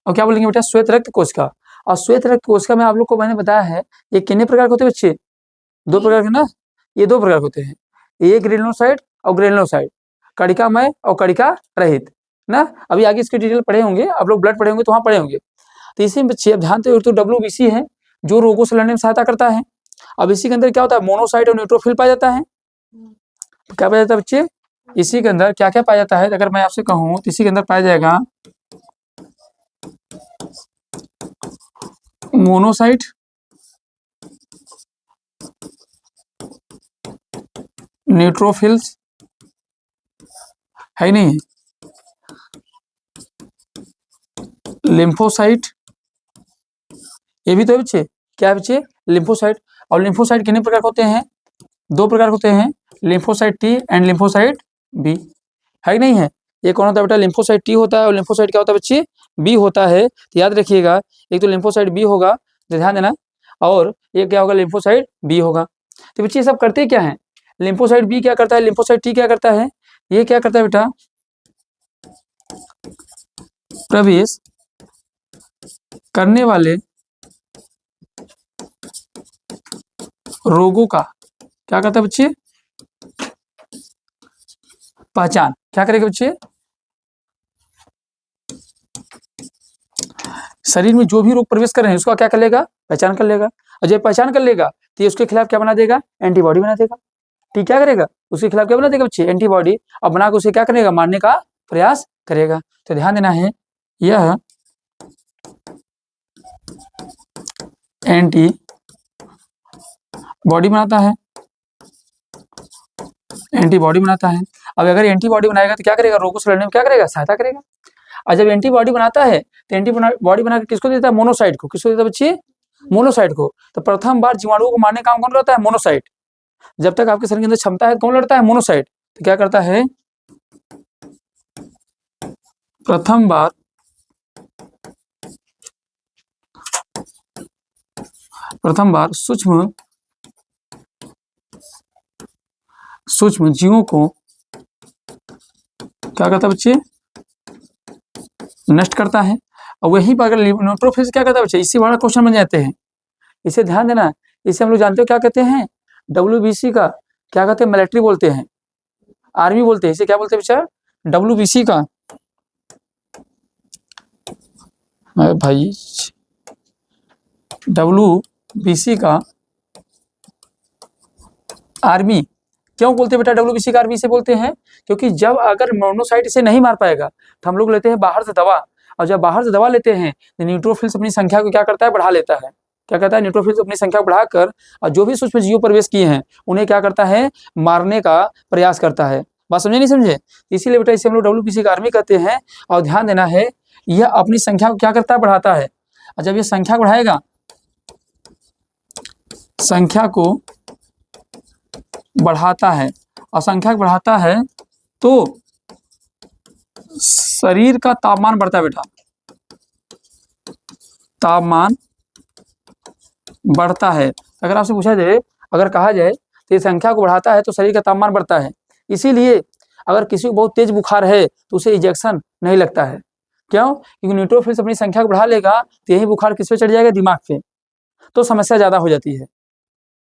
और क्या बोलेंगे बेटा, श्वेत रक्त कोशिका। और श्वेत रक्त कोशिका में आप लोग को मैंने बताया है ये कितने प्रकार के होते हैं बच्चे, दो प्रकार के ना, ये दो प्रकार के होते हैं, एक ग्रेनुलोसाइट और ग्रेनुलोसाइट, कणिकामय और कणिका रहित ना। अभी आगे इसकी डिटेल पढ़े होंगे आप लोग, ब्लड पढ़े होंगे तो वहां पढ़े होंगे। तो इसी में बच्चे अब ध्यान दें, तो WBC है जो रोगों से लड़ने में सहायता करता है। अब इसी के अंदर क्या होता है, मोनोसाइट और न्यूट्रोफिल पाया जाता है। क्या पाया जाता है बच्चे, इसी के अंदर क्या क्या पाया जाता है, अगर मैं आपसे कहूं तो इसी के अंदर पाया जाएगा मोनोसाइट, न्यूट्रोफिल्स है नहीं, लिम्फोसाइट, ये भी तो है बच्चे, क्या है बच्चे, लिम्फोसाइट। और लिम्फोसाइट कितने प्रकार होते हैं, 2 प्रकार होते हैं, lymphocyte T and lymphocyte B, है कि नहीं है। ये कौन होता है बेटा, लिम्फोसाइट टी होता है और लिम्फोसाइट क्या होता है बच्चे, बी होता है। तो याद रखिएगा, एक तो लिम्फोसाइट बी होगा, तो ध्यान देना, और ये क्या होगा, लिम्फोसाइट बी होगा। तो बच्चे ये सब करते क्या है, लिम्फोसाइट बी क्या करता है, लिम्फोसाइट टी क्या करता है, ये क्या करता है बेटा, प्रवेश करने वाले रोगों का क्या करता है बच्चे, पहचान, क्या करेगा बच्चे, शरीर में जो भी रोग प्रवेश कर रहे हैं उसका क्या कर लेगा, पहचान कर लेगा। और जब पहचान कर लेगा तो ये उसके खिलाफ क्या बना देगा, एंटीबॉडी बना देगा। ठीक, क्या करेगा, उसके खिलाफ क्या बना देगा बच्चे, एंटीबॉडी, और बना के उसे क्या करेगा, मारने का प्रयास करेगा। तो ध्यान देना है, यह एंटी बॉडी बनाता है, एंटीबॉडी बनाता है। अब अगर एंटीबॉडी बनाएगा तो क्या करेगा, रोगों से लड़ने में क्या करेगा, सहायता करेगा। और जब एंटीबॉडी बनाता है तो एंटीबॉडी बना के किसको देता है, मोनोसाइट को, किसको देता है बच्चे, मोनोसाइट को। तो प्रथम बार जीवाणुओं को मारने का काम कौन करता है, मोनोसाइट। जब तक आपके शरीर के अंदर क्षमता है तो कौन लड़ता है, मोनोसाइट। तो क्या करता है, प्रथम बार सूक्ष्म जीवों को क्या करता है बच्चे, नष्ट करता है। और वहीं पर अगर न्यूट्रोफिल्स क्या करता है बच्चे, इससे बड़ा क्वेश्चन बन जाते हैं, इसे ध्यान देना। इसे हम लोग जानते हो क्या कहते हैं, WBC का क्या कहते हैं, मिलिट्री बोलते हैं, आर्मी बोलते हैं, इसे क्या बोलते हैं बेचार, WBC का, भाई WBC का आर्मी क्यों बोलते हैं बेटा, WBC का आर्मी से बोलते हैं क्योंकि जब अगर मोनोसाइट इसे नहीं मार पाएगा तो हम लोग लेते हैं बाहर से दवा, और जब बाहर से दवा लेते हैं तो न्यूट्रोफिल्स अपनी संख्या को क्या करता है, बढ़ा लेता है। क्या करता है, न्यूट्रोफिल्स अपनी संख्या बढ़ाकर और जो भी सूक्ष्म जीव प्रवेश किए हैं उन्हें क्या करता है, मारने का प्रयास करता है। बात समझे नहीं समझे, इसीलिए बेटा इसे हम लोग WBC का आर्मी कहते हैं। और ध्यान देना है, यह अपनी संख्या को क्या करता है, बढ़ाता है। और जब ये संख्या बढ़ाएगा, संख्या को बढ़ाता है और संख्या बढ़ाता है तो शरीर का तापमान बढ़ता है बेटा, तापमान बढ़ता है। अगर आपसे पूछा जाए, अगर कहा जाए तो ये संख्या को बढ़ाता है तो शरीर का तापमान बढ़ता है। इसीलिए अगर किसी को बहुत तेज बुखार है तो उसे इंजेक्शन नहीं लगता है, क्यों, क्योंकि न्यूट्रोफिल्स अपनी संख्या को बढ़ा लेगा तो यही बुखार किस पे चढ़ जाएगा, दिमाग पे, तो समस्या ज्यादा हो जाती है।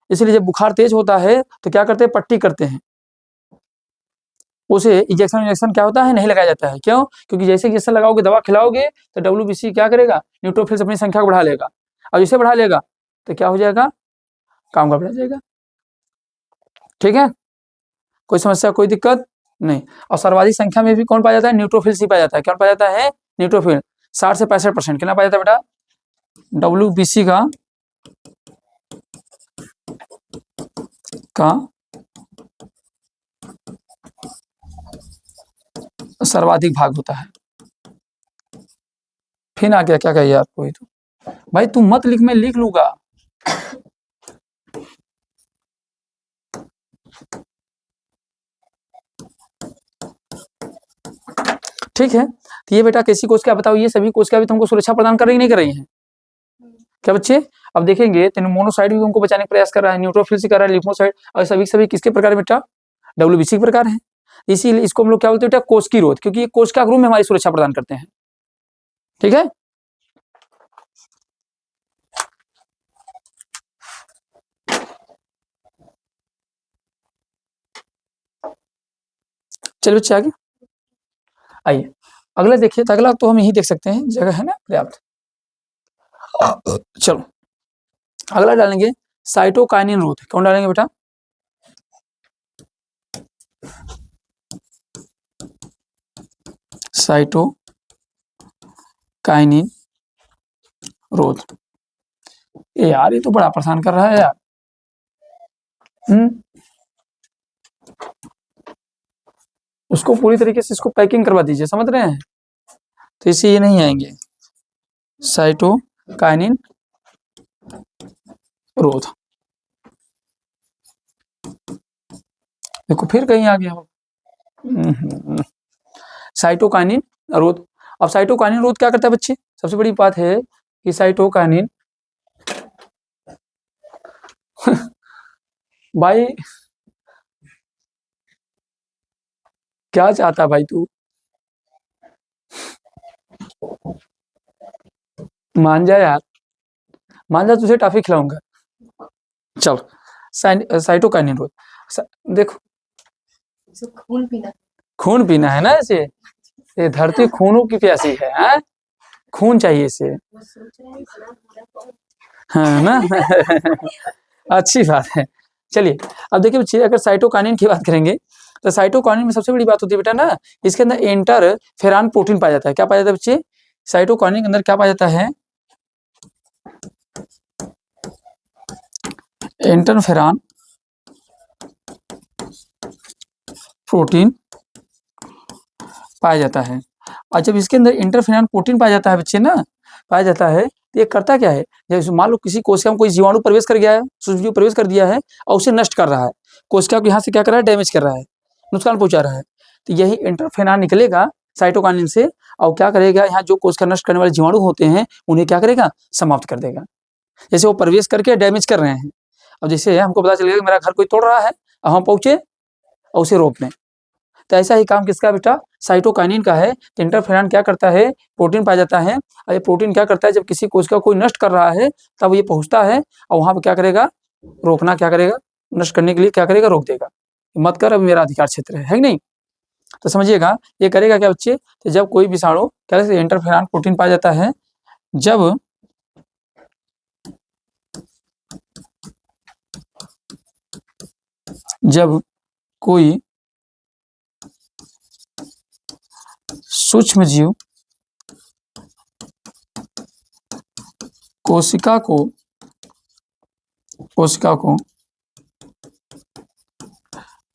इसलिए जब बुखार तेज होता है तो क्या करते हैं, पट्टी करते हैं, उसे इंजेक्शन क्या होता है, नहीं लगाया जाता है। क्यों, क्योंकि जैसे इंजेक्शन लगाओगे, दवा खिलाओगे तो WBC क्या करेगा, न्यूट्रोफिल्स अपनी संख्या को बढ़ा लेगा, और जिसे बढ़ा लेगा तो क्या हो जाएगा, काम गड़बड़ा जाएगा। ठीक है, कोई समस्या, कोई दिक्कत नहीं। और सर्वाधिक संख्या में भी कौन पाया जाता है, न्यूट्रोफिल्स ही पाया जाता है। कौन पाया जाता है, न्यूट्रोफिल, 60 से 65% कितना पाया जाता है बेटा, WBC का सर्वाधिक भाग होता है। फिर आ गया, क्या कहिए आपको, तो भाई तुम मत लिख, मैं लिख लूंगा। ठीक है, तो ये बेटा कैसी कोशिका बताओ, ये सभी कोशिका भी तुमको सुरक्षा प्रदान कर रही नहीं कर रही है क्या बच्चे। अब देखेंगे तो मोनोसाइट भी उनको बचाने का प्रयास कर रहा है, न्यूट्रोफिल से कर रहा है, लिम्फोसाइट, और सभी किसके प्रकार बेटा, WBC के प्रकार है। इसीलिए इसको हम लोग क्या बोलते हैं बेटा, कोशिकीय रोध, क्योंकि ये कोशिका रूप में हमारी सुरक्षा प्रदान करते हैं। ठीक है, चलिए बच्चे आगे आइए, अगला देखिए। तो अगला तो हम यही देख सकते हैं, जगह है ना पर्याप्त। चलो अगला डालेंगे साइटोकाइनिन रोध। कौन डालेंगे बेटा, साइटोकाइनिन रोध। ए यार, ये तो बड़ा परेशान कर रहा है यार। उसको पूरी तरीके से इसको पैकिंग करवा दीजिए, समझ रहे हैं, तो इसे ये नहीं आएंगे, साइटोकाइनिन रोध। देखो फिर कहीं आ गया हो। साइटोकाइनिन रोध। अब साइटोकाइनिन रोध क्या करता है बच्चे? सबसे बड़ी बात है कि साइटोकाइनिन भाई क्या चाहता भाई तू? मान जा यार, मान जा, तुझे टॉफी खिलाऊंगा। चल, साइटोकाइनिन रोध। देखो खून पीना है ना इसे, ये धरती खूनों की प्यासी है, खून चाहिए इसे, हाँ ना। अच्छी बात है। चलिए अब देखिए बच्चे, अगर साइटोकाइनिन की बात करेंगे तो साइटोकाइनिन में सबसे बड़ी बात होती है बेटा ना, इसके अंदर इंटरफेरॉन प्रोटीन पाया जाता है। क्या पाया जाता है बच्चे? साइटोकाइनिन के अंदर क्या पाया जाता है? इंटरफेरॉन प्रोटीन पाया जाता है। और जब इसके अंदर इंटरफेरॉन प्रोटीन पाया जाता है बच्चे ना, पाया जाता है तो ये करता क्या है? जैसे मान लो किसी कोशिका में कोई जीवाणु प्रवेश कर गया है, सूक्ष्मजीव प्रवेश कर दिया है और उसे नष्ट कर रहा है, कोशिका को यहाँ से क्या कर रहा है? डैमेज कर रहा है, नुकसान पहुंचा रहा है। तो यही इंटरफेरॉन निकलेगा साइटोकाइनिन से और क्या करेगा? यहाँ जो कोशिका नष्ट करने वाले जीवाणु होते हैं उन्हें क्या करेगा? समाप्त कर देगा। जैसे वो प्रवेश करके डैमेज कर रहे हैं, अब जैसे हमको पता चल गया कि मेरा घर कोई तोड़ रहा है और हम पहुंचे और उसे रोक लें, तो ऐसा ही काम किसका बेटा? साइटोकाइनिन का है। तो इंटरफेरॉन क्या करता है? प्रोटीन पाया जाता है, और ये प्रोटीन क्या करता है? जब किसी कोशिका को कोई नष्ट कर रहा है तब ये पहुंचता है और वहां पर क्या करेगा? रोकना क्या करेगा? नष्ट करने के लिए क्या करेगा? रोक देगा, मत कर, अब मेरा अधिकार क्षेत्र है कि नहीं? तो समझिएगा ये करेगा क्या बच्चे? तो जब कोई विषाणु क्या इंटरफेरॉन प्रोटीन पाया जाता है, जब कोई सूक्ष्मजीव कोशिका को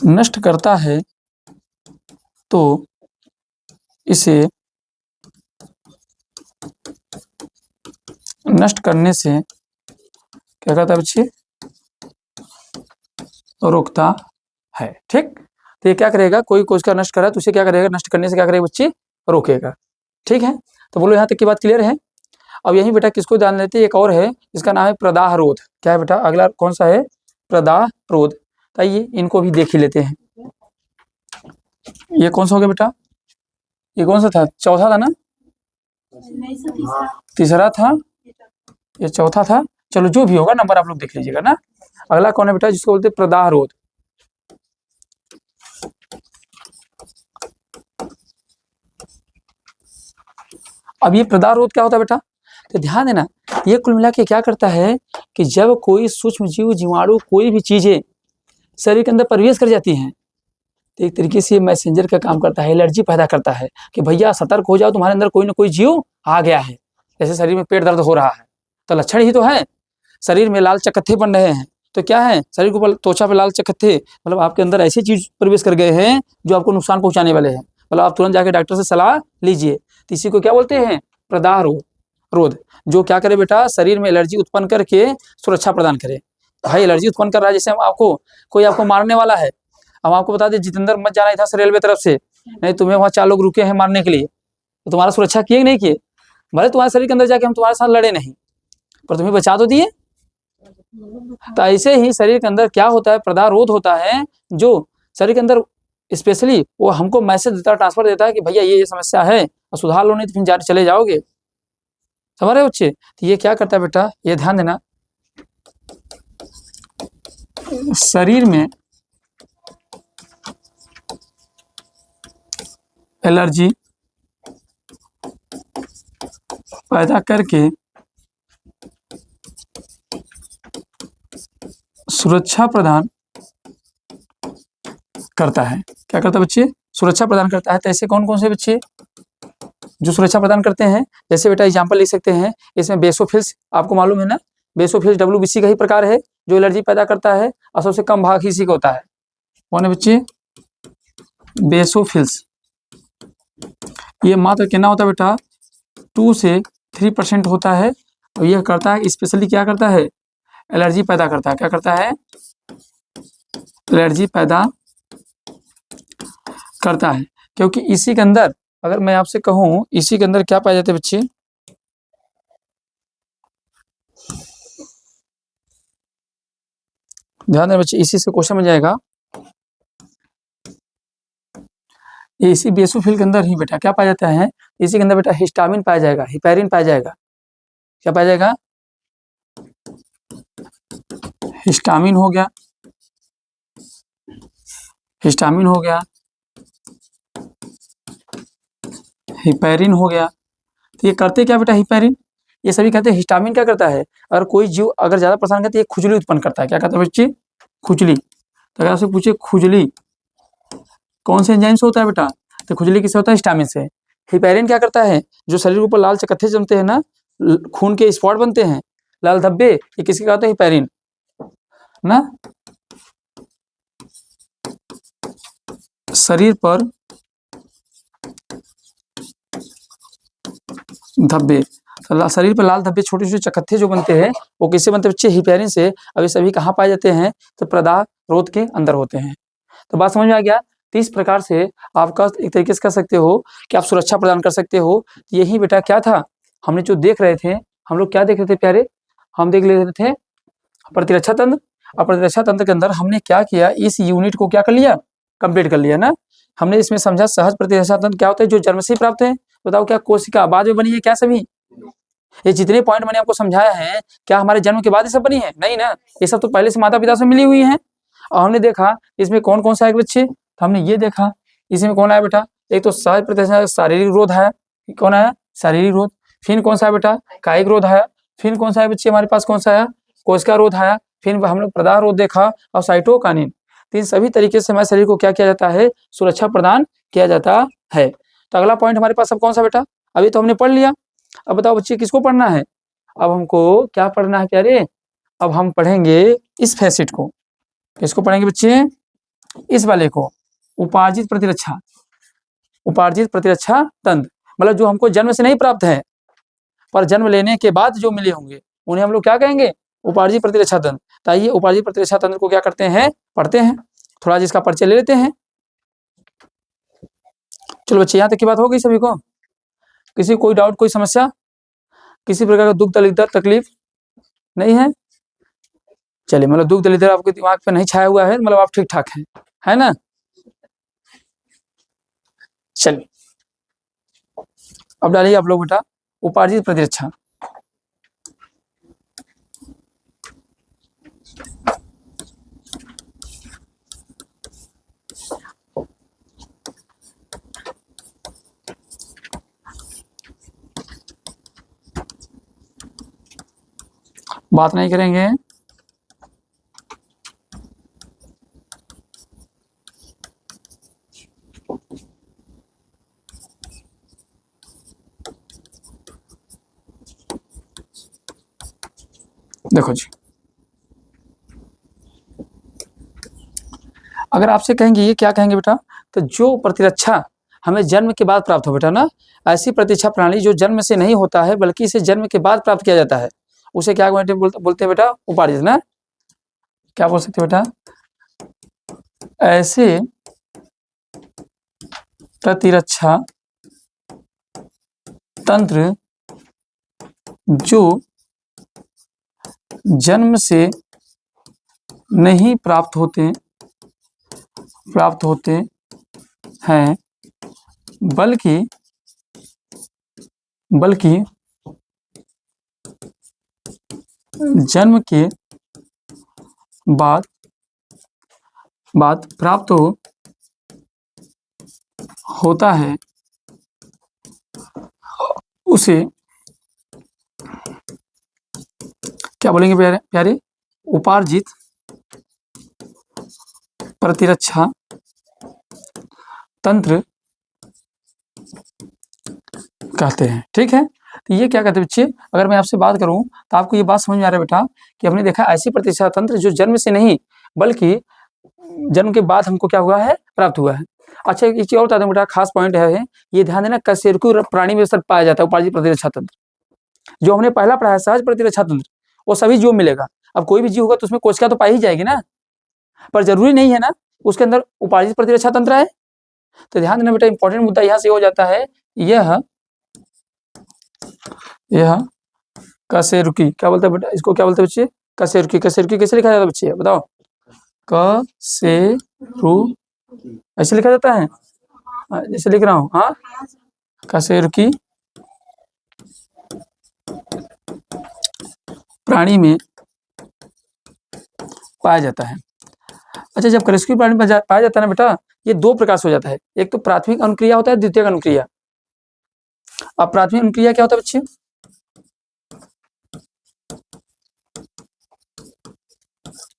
नष्ट करता है तो इसे नष्ट करने से क्या करता है बच्चे? रोकता है। ठीक, तो ये क्या करेगा? कोई कोशिका नष्ट कर रहा है तो उसे क्या करेगा? नष्ट करने से क्या करेगा बच्चे? रोकेगा। ठीक है, तो बोलो यहाँ तक की बात क्लियर है? अब यही बेटा किसको जान लेते हैं? एक और है, इसका नाम है प्रदाह रोध। क्या है बेटा? अगला कौन सा है? प्रदाह रोध। तो आइए इनको भी देख ही लेते हैं। ये कौन सा हो गया बेटा? ये कौन सा था? चौथा था ना? तीसरा था, ये चौथा था। चलो जो भी होगा नंबर आप लोग देख लीजिएगा ना। अगला कौन है बेटा? जिसको बोलते हैं प्रदाह रोध। अब ये प्रदाह रोध क्या होता है बेटा? तो ध्यान देना, ये कुल मिला के क्या करता है कि जब कोई सूक्ष्म जीव, जीवाणु, कोई भी चीजें शरीर के अंदर प्रवेश कर जाती हैं तो एक तरीके से मैसेंजर का काम करता है, एलर्जी पैदा करता है कि भैया सतर्क हो जाओ, तुम्हारे अंदर कोई ना कोई जीव आ गया है। जैसे शरीर में पेट दर्द हो रहा है तो लक्षण ही तो है, शरीर में लाल चकत्थे बन रहे हैं तो क्या है? शरीर के ऊपर त्वचा पे लाल चकत्थे, मतलब आपके अंदर ऐसी चीज प्रवेश कर गए हैं जो आपको नुकसान पहुंचाने वाले हैं, मतलब आप तुरंत जाके डॉक्टर से सलाह लीजिए। तो इसी को क्या बोलते हैं? प्रदाह रोध। जो क्या करे बेटा? शरीर में एलर्जी उत्पन्न करके सुरक्षा प्रदान करे। भाई एलर्जी उत्पन्न कर रहा है, जैसे हम आपको कोई आपको मारने वाला है, हम आपको बता दें जितेंद्र मत जाना इधर से रेलवे तरफ से, नहीं तुम्हें वहाँ 4 लोग रुके हैं मारने के लिए, तो तुम्हारा सुरक्षा किए कि नहीं किए? भले तुम्हारे शरीर के अंदर जाके हम तुम्हारे साथ लड़े नहीं, पर तुम्हें बचा तो दिए। तो ऐसे ही शरीर के अंदर क्या होता है? प्रदाह रोध होता है, जो शरीर के अंदर स्पेशली वो हमको मैसेज देता है, ट्रांसफर देता है कि भैया ये समस्या है और सुधार लो, नहीं तो फिर चले जाओगे। समझ रहे बच्चे? तो ये क्या करता है बेटा? ये ध्यान देना, शरीर में एलर्जी पैदा करके सुरक्षा प्रदान करता है। क्या करता है बच्चे? सुरक्षा प्रदान करता है। तो ऐसे कौन कौन से बच्चे जो सुरक्षा प्रदान करते हैं? जैसे बेटा एग्जांपल लिख सकते हैं, इसमें बेसोफिल्स, आपको मालूम है ना, बेसोफिल्स WBC का ही प्रकार है जो एलर्जी पैदा करता है और सबसे कम भाग इसी का होता है। कौन है बच्चे? बेसोफिल्स। ये मात्र कितना होता है बेटा? 2 से 3% होता है और यह करता है स्पेशली क्या करता है? एलर्जी पैदा करता है। क्या करता है? एलर्जी पैदा करता है, क्योंकि इसी के अंदर, अगर मैं आपसे कहूं इसी के अंदर क्या पाए जाते हैं बच्चे? ध्यान दें बच्चे, इसी से क्वेश्चन में जाएगा। इसी बेसोफिल के अंदर ही बेटा क्या पाया जाता है? इसी के अंदर बेटा हिस्टामिन पाया जाएगा, हिपैरिन पाया जाएगा। क्या पाया जाएगा? हिस्टामिन हो गया, हिस्टामिन हो गया, हिपैरिन हो गया। तो ये करते क्या बेटा? हिपैरिन, ये सभी कहते हैं। हिस्टामिन क्या करता है? अगर कोई जीव अगर ज्यादा परेशान करता है, ये खुजली उत्पन्न करता है। क्या कहता है बच्चे? खुजली। तो अगर आपसे पूछे खुजली कौन से एंजाइम से होता है बेटा, तो खुजली किससे होता है? हिस्टामिन से। हिपैरिन क्या करता है? जो शरीर के ऊपर लाल चकत्थे जमते हैं ना, खून के स्पॉट बनते हैं, लाल धब्बे, ये किसके कहते हैं? हिपैरिन ना। शरीर पर धब्बे, शरीर पर लाल धब्बे, छोटे छोटे चकत्थे जो बनते हैं, वो किससे बनते हैं बच्चे? हिपैरिन से। अब ये सभी कहाँ पाए जाते हैं? तो प्रदाह रोध के अंदर होते हैं। तो बात समझ में आ गया। तो इस प्रकार से आपका एक तरीके से कह सकते हो कि आप सुरक्षा प्रदान कर सकते हो। यही बेटा क्या था हमने जो देख रहे थे, हम लोग क्या देख रहे थे प्यारे? हम देख रहे थे प्रतिरक्षा तंत्र। और प्रतिरक्षा तंत्र के अंदर हमने क्या किया? इस यूनिट को क्या कर लिया? कंप्लीट कर लिया ना। हमने इसमें समझा सहज प्रतिरक्षा तंत्र क्या होता है, जो जन्म से प्राप्त है। बताओ क्या कोशिका बाद में बनी है क्या? सभी ये जितने पॉइंट मैंने आपको समझाया है, क्या हमारे जन्म के बाद ये सब बनी है? नहीं ना, ये सब तो पहले से माता पिता से मिली हुई है। और हमने देखा इसमें कौन कौन सा है बच्चे, तो हमने ये देखा इसमें कौन आया बेटा? एक तो सहज प्रतिरक्षा शारीरिक रोध है। कौन आया? शारीरिक रोध। फिर कौन सा है बेटा? कायिक रोध आया। फिर कौन सा है बच्चे हमारे पास? कौन सा आया? कोशिका रोध आया। फिर हम लोग प्रदाह रोध देखा और साइटोकाइनिन। तो इन सभी तरीके से हमारे शरीर को क्या किया जाता है? सुरक्षा प्रदान किया जाता है। तो अगला पॉइंट हमारे पास अब कौन सा बेटा? अभी तो हमने पढ़ लिया। अब बताओ बच्चे किसको पढ़ना है? अब हमको क्या पढ़ना है प्यारे? अब हम पढ़ेंगे इस फैसिट को। किसको पढ़ेंगे बच्चे? इस वाले को, उपार्जित प्रतिरक्षा। उपार्जित प्रतिरक्षा तंत्र, मतलब जो हमको जन्म से नहीं प्राप्त है, पर जन्म लेने के बाद जो मिले होंगे, उन्हें हम लोग क्या कहेंगे? उपार्जित प्रतिरक्षा तंत्र। तो आइए उपार्जित प्रतिरक्षा तंत्र को क्या करते हैं? पढ़ते हैं। थोड़ा जिसका परिचय ले लेते हैं। चलो बच्चे, यहाँ तक की बात हो गई सभी को? किसी कोई डाउट, कोई समस्या, किसी प्रकार का दुख दलिद्र तकलीफ नहीं है? चलिए, मतलब दुख दलिद्र आपके दिमाग पे नहीं छाया हुआ है, मतलब आप ठीक ठाक हैं, है ना? चलिए, अब डालिए आप लोग बेटा उपार्जित प्रतिरक्षा। बात नहीं करेंगे। देखो जी, अगर आपसे कहेंगे ये क्या कहेंगे बेटा? तो जो प्रतिरक्षा हमें जन्म के बाद प्राप्त हो बेटा ना, ऐसी प्रतिरक्षा प्रणाली जो जन्म से नहीं होता है बल्कि इसे जन्म के बाद प्राप्त किया जाता है, उसे क्या बोलते हैं बेटा? उपार्जित ना। क्या बोल सकते बेटा? ऐसे प्रतिरक्षा तंत्र जो जन्म से नहीं प्राप्त होते हैं बल्कि जन्म के बाद प्राप्त होता है, उसे क्या बोलेंगे प्यारे? उपार्जित प्रतिरक्षा तंत्र कहते हैं। ठीक है, तो ये क्या कहते हैं बच्चे? अगर मैं आपसे बात करूं तो आपको ये बात समझ में आ रहा है बेटा कि हमने देखा ऐसी प्रतिरक्षा तंत्र जो जन्म से नहीं बल्कि जन्म के बाद हमको क्या हुआ है? प्राप्त हुआ है। अच्छा, एक चीज और बता दूं बेटा, खास पॉइंट है ये, ध्यान देना, कशेरुकी प्राणी में सब पाया जाता है उपार्जित प्रतिरक्षा तंत्र। जो हमने पहला पढ़ा है सहज प्रतिरक्षा तंत्र, वो सभी जो मिलेगा। अब कोई भी जीव होगा तो उसमें कोशिका तो पाई ही जाएगी ना, पर जरूरी नहीं है ना उसके अंदर उपार्जित प्रतिरक्षा तंत्र है। तो ध्यान देना बेटा, इंपॉर्टेंट मुद्दा यहाँ से हो जाता है, यह कशेरुकी, क्या बोलते हैं बेटा इसको, क्या बोलते हैं बच्चे, कशेरुकी। कशेरुकी कैसे लिखा जाता है बच्चे बताओ, कशेरुकी ऐसे लिखा जाता है, जैसे लिख रहा हूँ, हाँ कशेरुकी प्राणी में पाया जाता है। अच्छा, जब कशेरुकी प्राणी में पाया जाता है ना बेटा, ये दो प्रकार से हो जाता है, एक तो प्राथमिक अनुक्रिया होता है, द्वितीयक अनुक्रिया। अब प्राथमिक अनुक्रिया क्या होता है बच्चे,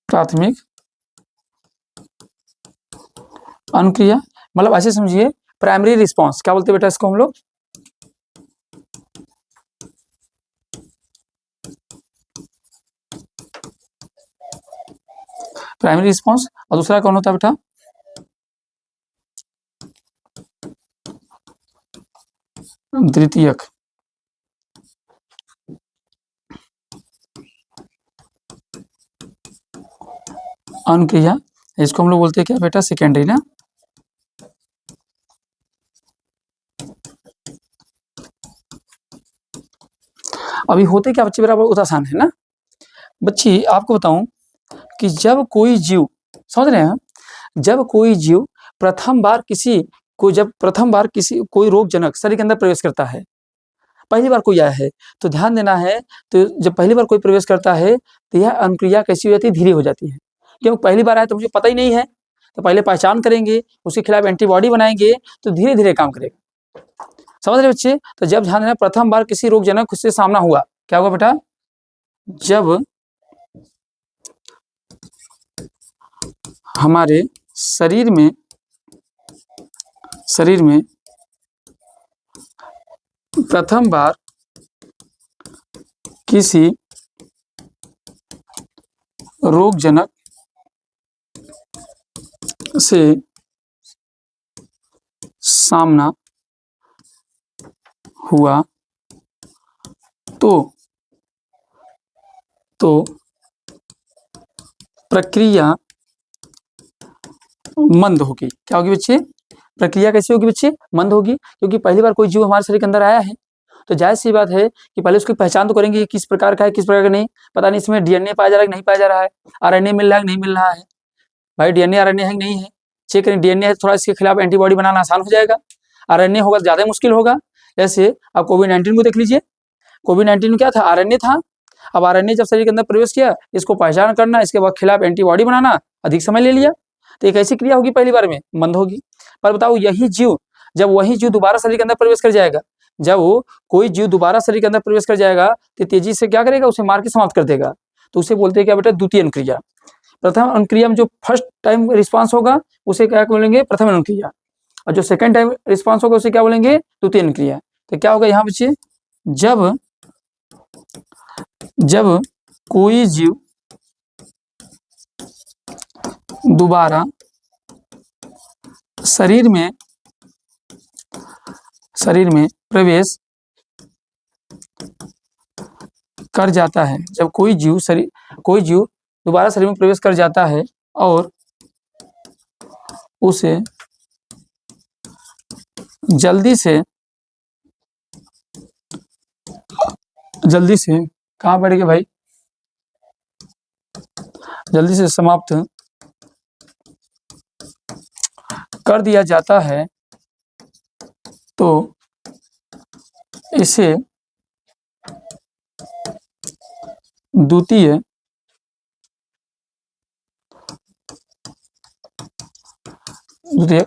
प्राथमिक अनुक्रिया मतलब ऐसे समझिए, प्राइमरी रिस्पांस, क्या बोलते हैं बेटा इसको हम लोग, प्राइमरी रिस्पांस। और दूसरा कौन होता है बेटा, द्वितीयक अनुक्रिया। इसको हम लोग बोलते हैं क्या बेटा, सेकेंडरी ना। अभी होते क्या बच्चे, बराबर बहुत आसान है ना बच्ची, आपको बताऊं कि जब कोई जीव, समझ रहे हैं, जब कोई जीव प्रथम बार किसी कोई रोगजनक शरीर के अंदर प्रवेश करता है, पहली बार कोई आया है, तो ध्यान देना है, तो जब पहली बार कोई प्रवेश करता है तो यह अनुक्रिया कैसी हो जाती है, धीरे हो जाती है। क्योंकि पहली बार आया तो मुझे पता ही नहीं है, तो पहले पहचान करेंगे, उसके खिलाफ एंटीबॉडी बनाएंगे, तो धीरे धीरे काम करेगा। समझ रहे बच्चे, तो जब ध्यान देना, प्रथम बार किसी रोगजनक से सामना हुआ, क्या हुआ बेटा, जब हमारे शरीर में प्रथम बार किसी रोगजनक से सामना हुआ तो प्रक्रिया मंद होगी। क्या होगी बच्चे, प्रक्रिया कैसी होगी बच्चे, मंद होगी, क्योंकि पहली बार कोई जीव हमारे शरीर के अंदर आया है, तो जायज सी बात है कि पहले उसकी पहचान तो करेंगे, किस प्रकार का है किस प्रकार का नहीं, पता नहीं इसमें डीएनए पाया जा रहा है कि नहीं पाया जा रहा है, आरएनए मिल रहा है कि नहीं मिल रहा है, भाई डीएनए आरएनए है कि नहीं है, चेक करें, डीएनए है थोड़ा इसके खिलाफ एंटीबॉडी बनाना आसान हो जाएगा, आरएनए होगा तो ज़्यादा मुश्किल होगा। जैसे आप कोविड-19 को देख लीजिए, कोविड-19 में क्या था, आरएनए था। अब आरएनए जब शरीर के अंदर प्रवेश किया, इसको पहचान करना, इसके बाद खिलाफ एंटीबॉडी बनाना अधिक समय ले लिया, तो एक ऐसी क्रिया होगी पहली बार में, मंद होगी। पर बताओ यही जीव, जब वही जीव दोबारा शरीर के अंदर प्रवेश कर जाएगा, जब कोई जीव दोबारा शरीर के अंदर प्रवेश कर जाएगा, तो तेजी से क्या करेगा, उसे मार के समाप्त कर देगा, तो उसे बोलते हैं क्या बेटा, द्वितीय अनुक्रिया। प्रथम अनुक्रिया में जो फर्स्ट टाइम रिस्पांस होगा उसे क्या बोलेंगे, प्रथम अनुक्रिया, और जो सेकंड टाइम रिस्पांस होगा उसे क्या बोलेंगे, द्वितीय अनुक्रिया। तो क्या होगा यहाँ बच्चे, जब कोई जीव दोबारा शरीर में प्रवेश कर जाता है, जब कोई जीव दोबारा शरीर में प्रवेश कर जाता है और उसे जल्दी से कहाँ बैठ गए भाई, जल्दी से समाप्त कर दिया जाता है, तो इसे द्वितीय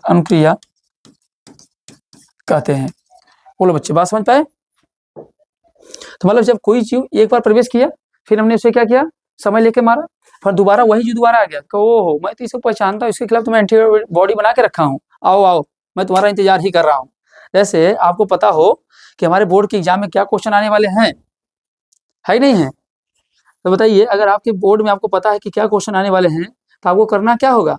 अनुक्रिया कहते हैं। बोलो बच्चे, बात समझ पाए। तो मतलब जब कोई जीव एक बार प्रवेश किया, फिर हमने उसे क्या किया, समय लेके मारा, फिर दोबारा वही जीव दोबारा आ गया, ओहो मैं तो इसको पहचानता हूँ, इसके खिलाफ तो मैं एंटीबॉडी बना के रखा हूँ, आओ मैं तुम्हारा इंतजार ही कर रहा हूँ। जैसे आपको पता हो कि हमारे बोर्ड के एग्जाम में क्या क्वेश्चन आने वाले हैं, है नहीं है, तो बताइए, अगर आपके बोर्ड में आपको पता है कि क्या क्वेश्चन आने वाले हैं, तो आपको करना क्या होगा,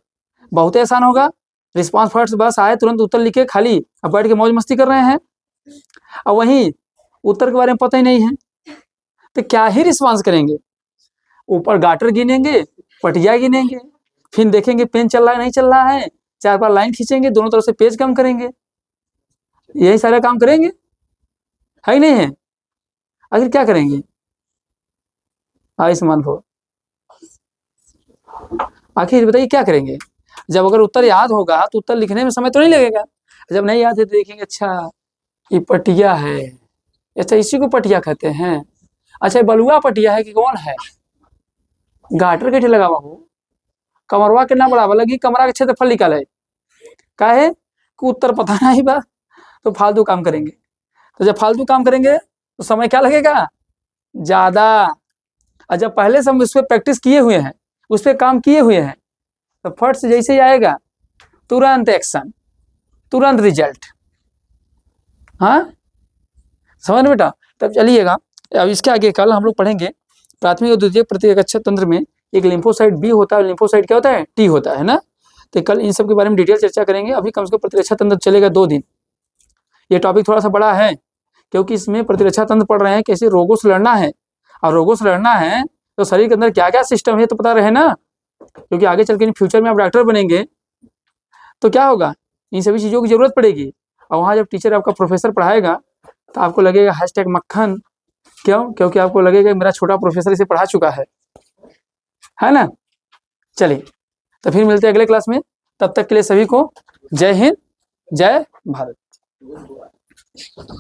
बहुत ही आसान होगा, रिस्पॉन्स फर्स्ट बस आए तुरंत उत्तर लिखे, खाली अब बैठ के मौज मस्ती कर रहे हैं, और वहीं उत्तर के बारे में पता ही नहीं है, तो क्या ही रिस्पॉन्स करेंगे। ऊपर गाटर गिनेंगे, पटिया गिनेंगे, फिर देखेंगे पेन चल रहा है नहीं चल रहा है, 4 बार लाइन खींचेंगे, दोनों तरफ से पेज कम करेंगे, यही सारा काम करेंगे, है ही नहीं है? आखिर क्या करेंगे? आयुष्मान भव। आखिर बताइए क्या करेंगे? जब अगर उत्तर याद होगा तो उत्तर लिखने में समय तो नहीं लगेगा, जब नहीं याद है तो देखेंगे अच्छा ये पटिया है, अच्छा इसी को पटिया कहते हैं, अच्छा बलुआ पटिया है कि कौन है? गाटर कैसे लगा हुआ हो, कमरवा के ना बढ़ावा लगी, कमरा के क्षेत्रफल निकाले, काहे कि उत्तर पता नहीं बा, तो फालतू काम करेंगे। तो जब फालतू काम करेंगे तो समय क्या लगेगा? ज्यादा। और जब पहले से हम उस पर प्रैक्टिस किए हुए हैं, उस पर काम किए हुए हैं, तो फट से जैसे ही आएगा तुरंत एक्शन, तुरंत रिजल्ट। हाँ समझ बेटा। तब चलिएगा, अब इसके आगे कल हम लोग पढ़ेंगे प्राथमिक और द्वितीयक प्रतिरक्षा तंत्र में एक लिम्फोसाइट बी होता है, लिम्फोसाइट क्या होता है? टी होता है ना। तो कल इन सब के बारे में डिटेल चर्चा करेंगे। अभी कम से कम प्रतिरक्षा तंत्र चलेगा 2 दिन। ये टॉपिक थोड़ा सा बड़ा है क्योंकि इसमें प्रतिरक्षा तंत्र पढ़ रहे हैं, कैसे रोगों से लड़ना है, और रोगों से लड़ना है तो शरीर के अंदर क्या क्या सिस्टम है तो पता रहे ना, क्योंकि आगे चल के फ्यूचर में आप डॉक्टर बनेंगे तो क्या होगा, इन सभी चीज़ों की जरूरत पड़ेगी। और वहाँ जब टीचर आपका प्रोफेसर पढ़ाएगा तो आपको लगेगा #मक्खन, क्यों? क्योंकि आपको लगेगा मेरा छोटा प्रोफेसर इसे पढ़ा चुका है ना। चलिए तो फिर मिलते हैं अगले क्लास में, तब तक के लिए सभी को जय हिंद, जय भारत।